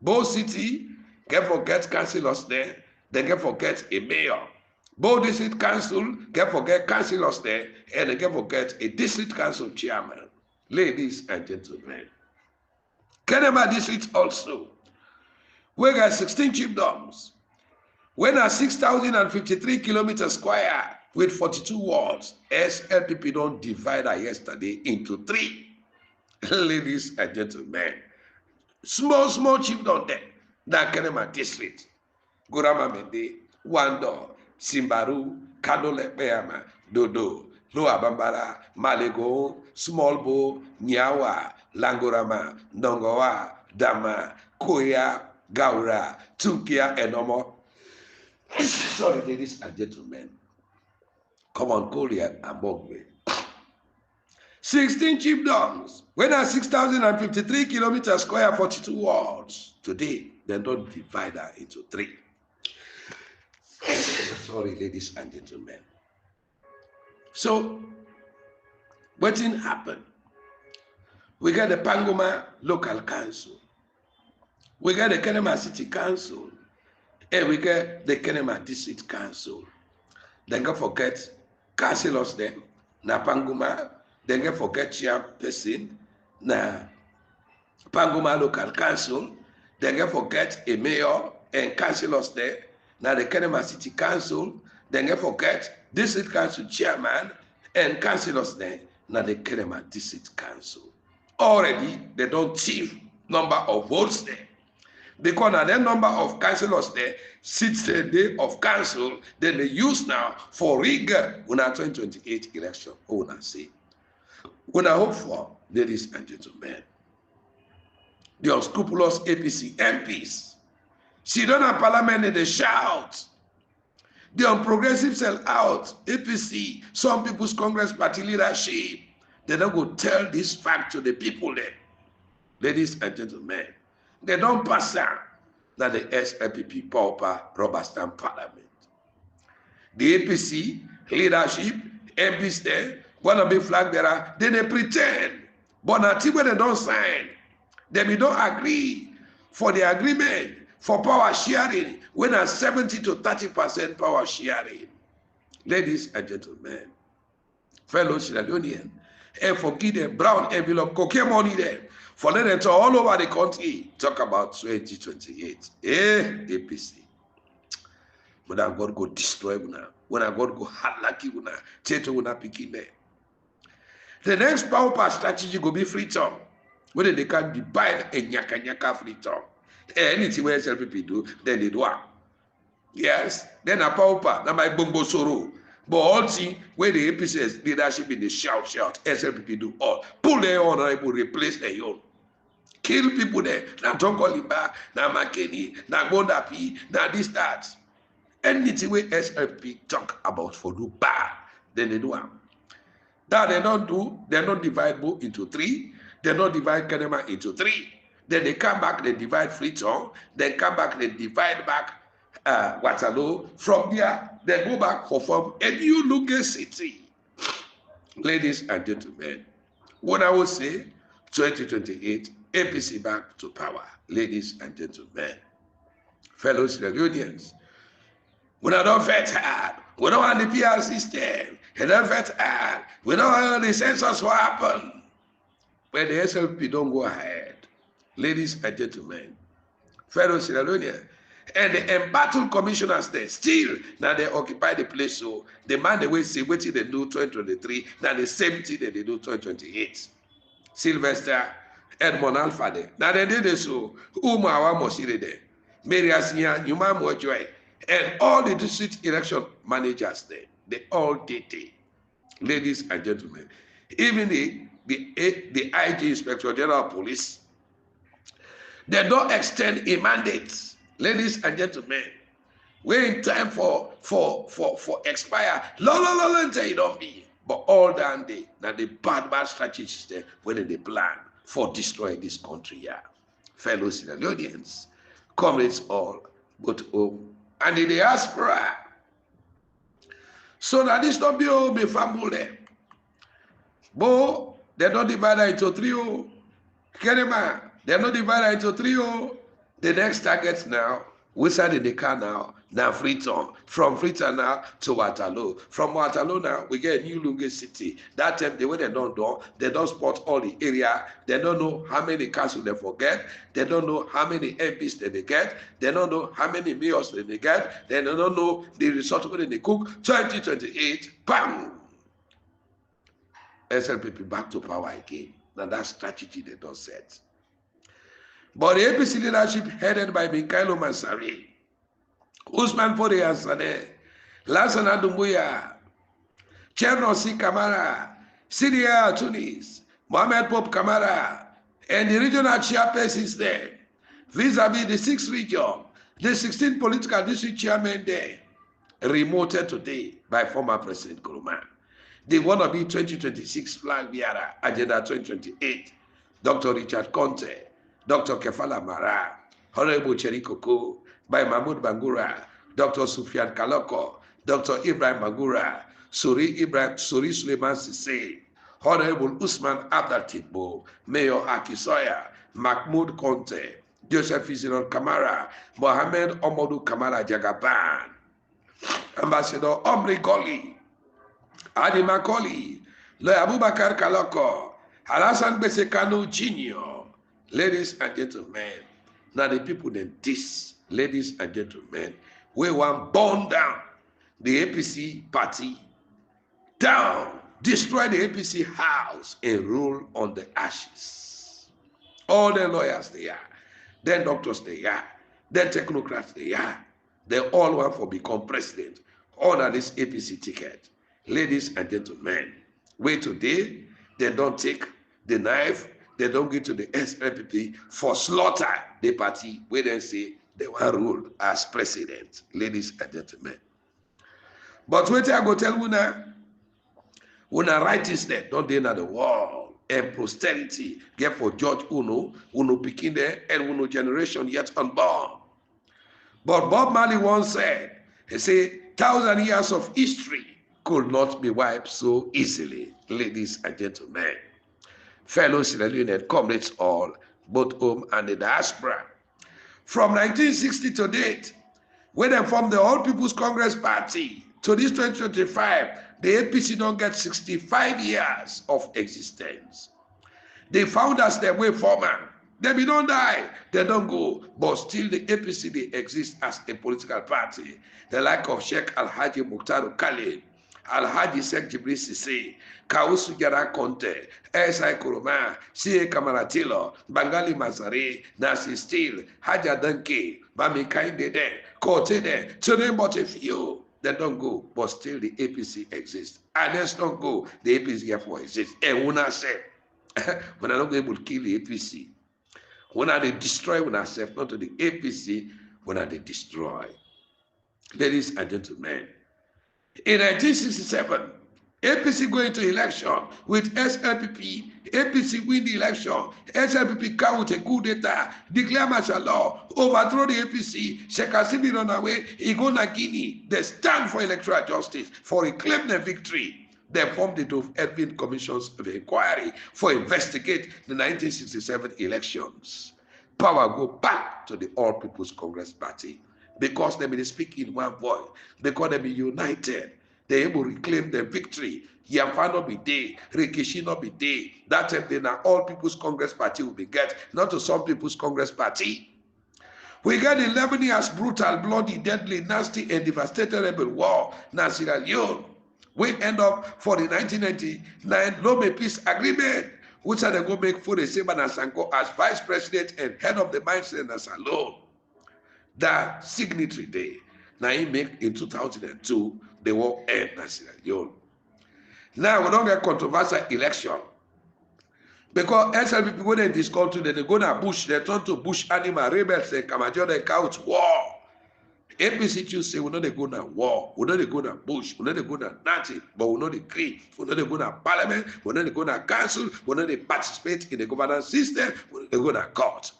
Bo City get forget councillors there, they get forget a mayor. Bo District Council get forget councillors there, and they get forget a district council chairman. Ladies and gentlemen, Kenema District also, we got 16 chiefdoms. When are 6,053 kilometers square with 42 wards, SLPP don't divide that yesterday into 3. Ladies and gentlemen, small chiefdom there, that Kenema District, Gurama Mende, Wando, Simbaru, Kanole Peama, Dodo, Loa Bambara, Malego, Small Bo, Nyawa, Langorama, Nongoa, Dama, Koya, Gaura, Tukia, and Omo. Sorry, ladies and gentlemen. Come on, Korea among me. 16 chiefdoms. When are 6,053 kilometers square, 42 wards. Today, they don't divide that into 3. Sorry, ladies and gentlemen. So, what didn't happen? We got the Pangoma Local Council. We got the Kenema City Council. And we get the Kenema District Council. Then go forget councillors there. Na Pangoma. Then go forget chairperson. Na Pangoma Local Council. Then go forget a mayor and councillors there. Now the Kenema City Council. Then go forget District Council chairman and councillors there. Now the Kenema District Council. Already they don't chief number of votes there. Because now the number of councillors there, seats the day of council, then they use now for rigor when our 2028 election. When I say, when I hope for, ladies and gentlemen, the unscrupulous APC MPs, she don't have parliament and they shout. The unprogressive sell out, APC, some people's Congress party leadership, they don't go tell this fact to the people there. Ladies and gentlemen, they don't pass out that the SLPP pauper rubber stamp parliament. The APC leadership, MPs there, wanna be flag bearer, then they pretend. But until when they don't sign, then we don't agree for the agreement for power sharing when a 70 to 30% power sharing. Ladies and gentlemen, fellow Leoneans, and forgive them brown envelope, cocaine money there. For them to all over the country talk about 2028. APC. When God go destroy una, when God go halaki una, cheto una picking there. The next power strategy go be free term. Whether they can divide a nyaka free term. Anything where SLPP do, then they do. Yes, then a power, now my bombo soro. But all see where the APC's leadership in the shout, SLPP do all. Pull their own, or replace their own. Kill people there. Now don't call him back. Now McKinney. Now Bondapi. Now this, that. Anything where SLP talk about for do bad, then they do them. That they don't do, they don't divide both into 3. They don't divide Kenema into 3. Then they come back, they divide Freetown. Then come back, they divide back Waterloo. From there, they go back for form a new Luge city. Ladies and gentlemen, what I will say, 2028, APC back to power. Ladies and gentlemen, fellow Leoneans, we don't vet hard. We don't want the PR system. We don't vet hard. We don't want the census will happen. When the SLP don't go ahead, ladies and gentlemen, fellow Leoneans, and the embattled commissioners there still now they occupy the place. So the man they will see what they do 2023, now the same thing that they do 2028. Sylvester, Edmond Alpha there. Now they did this so Umawa Mosire there. Mary Asinya, Yuma Mojoy, and all the district election managers there. They all did it. Ladies and gentlemen. Even the IG Inspector General of Police, they don't extend a mandate. Ladies and gentlemen, When time for expire, long say it don't be. But all that day, now the bad strategies there when they plan for destroying this country, yeah. Fellow Leonians, comrades all, but and in the diaspora. So that this don't be all be family. But they don't divide into three. Kerema, they're not divided into three. The next target now, we side in the car now Freetown. From Freetown now to Waterloo. From Waterloo now, we get New Lunge City. That time, the way they don't spot all the area. They don't know how many councils they forget. They don't know how many MPs they get. They don't know how many mayors they get. They don't know the result when they cook. 2028, bam! SLPP back to power again. Now that strategy they don't set. But the APC leadership headed by Mikhailo Mansari, Usman Pore Hassane, Lassana Dumbuya, Chernosi Kamara, Syria Tunis, Mohamed Pope Kamara, and the regional chairpersons there, vis-a-vis the 6th region, the 16 political district chairmen there, remoted today by former President Nkrumah. They want to be 2026 flag bearer, Agenda 2028, Dr. Richard Conte, Dr. Kefala Mara, Honorable Cherikoko, by Mahmoud Bangura, Dr. Sufyan Kaloko, Dr. Ibrahim Bangura, Suri Suleiman Sise, Honorable Usman Abdal Titbo, Mayor Akisoya, Mahmoud Conte, Joseph Isidore Kamara, Mohamed Omodu Kamara Jagaban, Ambassador Omri Goli, Adi Makoli, Le Abubakar Kaloko, Alassane Besekano Jr., ladies and gentlemen, now the people then this, ladies and gentlemen, we want burn down the APC party, down, destroy the APC house and rule on the ashes. All the lawyers they are, then doctors they are, then technocrats they are, they all want to become president under this APC ticket. Ladies and gentlemen, wait today, they don't take the knife, they don't get to the SLPP for slaughter the party where they say they want rule as president. Ladies and gentlemen. But wait, I go tell you now, when I write this there, don't they know the world and posterity get for George Uno picking there, and Uno generation yet unborn. But Bob Marley once said, he said, 1,000 years of history could not be wiped so easily. Ladies and gentlemen, fellow Sierra Leonean comrades all, both home and the diaspora. From 1960 to date, when they formed the All People's Congress Party, to this 2025, the APC don't get 65 years of existence. The founders, their way former, they be don't die, they don't go, but still the APC, they exist as a political party. The like of Sheikh Alhaji Mukhtar Khalid, Alhaji Sheikh Jibril Sisi, Kausu Jara Conte, S.I. Nkrumah, C.A. Kamara Tilo, Bangali Mazari, Nasi Steel, Haja Danke, Bami Kainde, Kote de, to name but a few. They don't go, but still the APC exists. And let's not go, the APC therefore exists. And when I say, when I don't be able to kill the APC, when I destroy when I say, not to the APC, when I destroy. Ladies and gentlemen, in 1967, APC going to election with SLPP, APC win the election, SLPP come with a coup d'etat, declare martial law, overthrow the APC, Sheikh Hasimi run away, he go to Guinea, they stand for electoral justice, for reclaim the victory. They formed the Edwin Commissions of Inquiry for investigate the 1967 elections. Power go back to the All People's Congress Party because they be speak in one voice, because they be united. They able to reclaim their victory. Yamfa not be there, Rikishi not be there. That time then All People's Congress Party will be get, not to some People's Congress Party. We got 11 years brutal, bloody, deadly, nasty, and devastating rebel war, Sierra Leone. We end up for the 1999 Lome Peace Agreement, which are they go make for the Seba Nasanko as Vice President and head of the Mindset alone. That signatory day, now he make in 2002, the war end in Sierra Leone. Now we don't get controversial election. Because SLPP go in this country, they go to bush, they turn to bush animal, rebels, they come and couch war. APC choose say we no dey go na war, we no dey go na bush, we no dey go na nothing, but we no dey agree. We no dey go na parliament, we no dey go na council, we no dey participate in the governance system, we no dey go na court.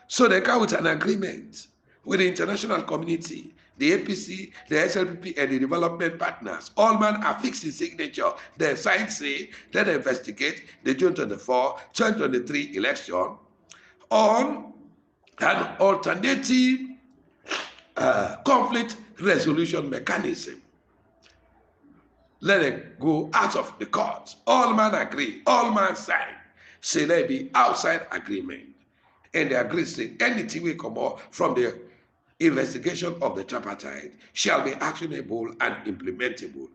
So they come with an agreement with the international community, the APC, the SLPP, and the development partners. All men are fixing signature. They sign say, let them investigate the June 24, 2023 election on an alternative conflict resolution mechanism. Let it go out of the court. All men agree, all men sign. Say let be outside agreement. And they agree say anything will come out from the investigation of the tripartite shall be actionable and implementable.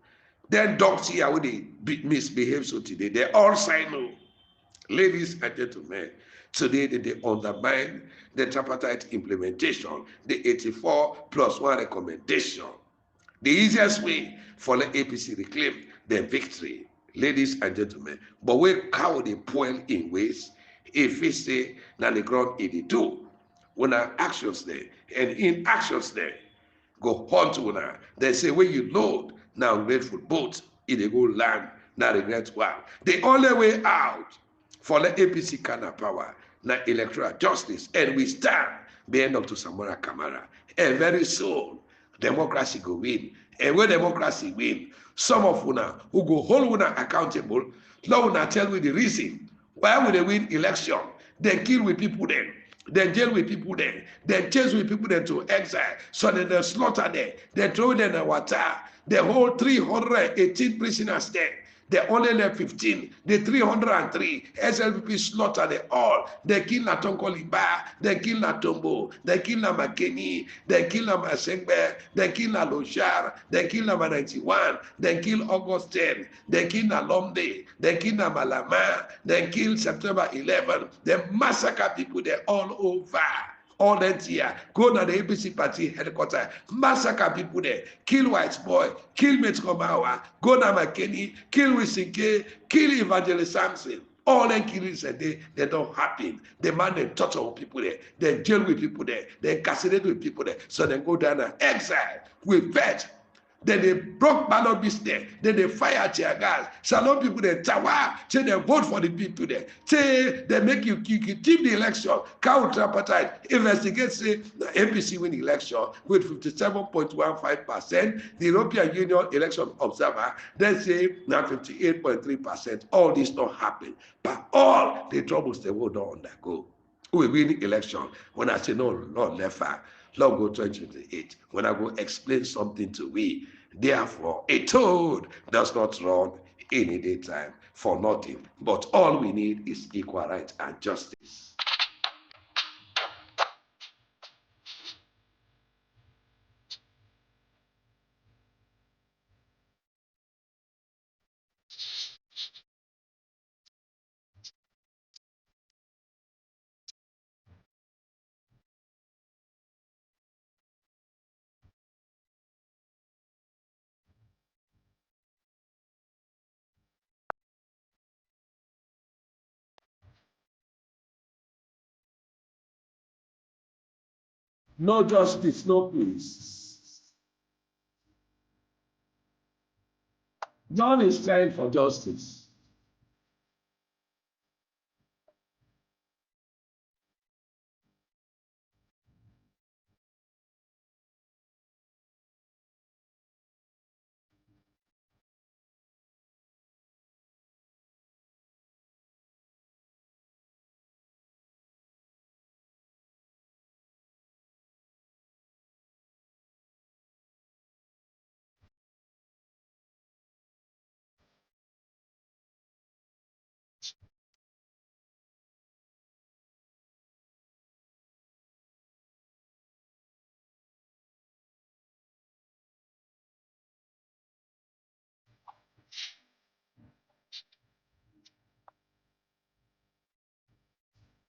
Then dogs here when they misbehave so today, they all sign no. Ladies and gentlemen, today they undermine the tripartite implementation, the 84+1 recommendation. The easiest way for the APC reclaim their victory, ladies and gentlemen, but we cow they poil in ways if we say na the ground 82 when our actions there and inactions there go hunt una. They say when you load now grateful boat, it they go land now regret one. The only way out for the APC kind of power na electoral justice, and we stand behind Dr. Samura Kamara. And very soon democracy go win. And when democracy win, some of una who go hold una accountable, now una tell me the reason why would they win election, then kill with people then jail with people then chase with people to exile, so then they slaughter them, they throw them in the water, they hold 318 prisoners there. They only left 15. The 303 SLPP slaughter them all. They kill na Tonkoliba, they kill na Tombo, they kill na Makeni, they kill na Masengbe, they kill na Loshar, they kill na 91, they kill August 10, they kill na Lomde, they kill na Malama, they kill September 11. They massacre people there all over. All that year, go to the APC party headquarters, massacre people there, kill white boy, kill Mitch Kamara, go to McKinney, kill Wisike, kill Evangelist Samson. All them killings a day, they don't happen. The man they torture with people there, they jail with people there, they incarcerate with people there, so they go down and exile with vet. Then they broke ballot business. Then they fire tear gas. Salon people they tawa. Say they vote for the people there. Say they make you keep the election. Count tripartite. Investigate say the APC win election with 57.15%. The European Union election observer then say now 58.3%. All this not happen. But all the troubles they will not undergo. We win election. When I say no, Lord left far. Lord go 2028. When I go explain something to we, therefore, a toad does not run any daytime for nothing. But all we need is equal right and justice. No justice, no peace. John is trying for justice.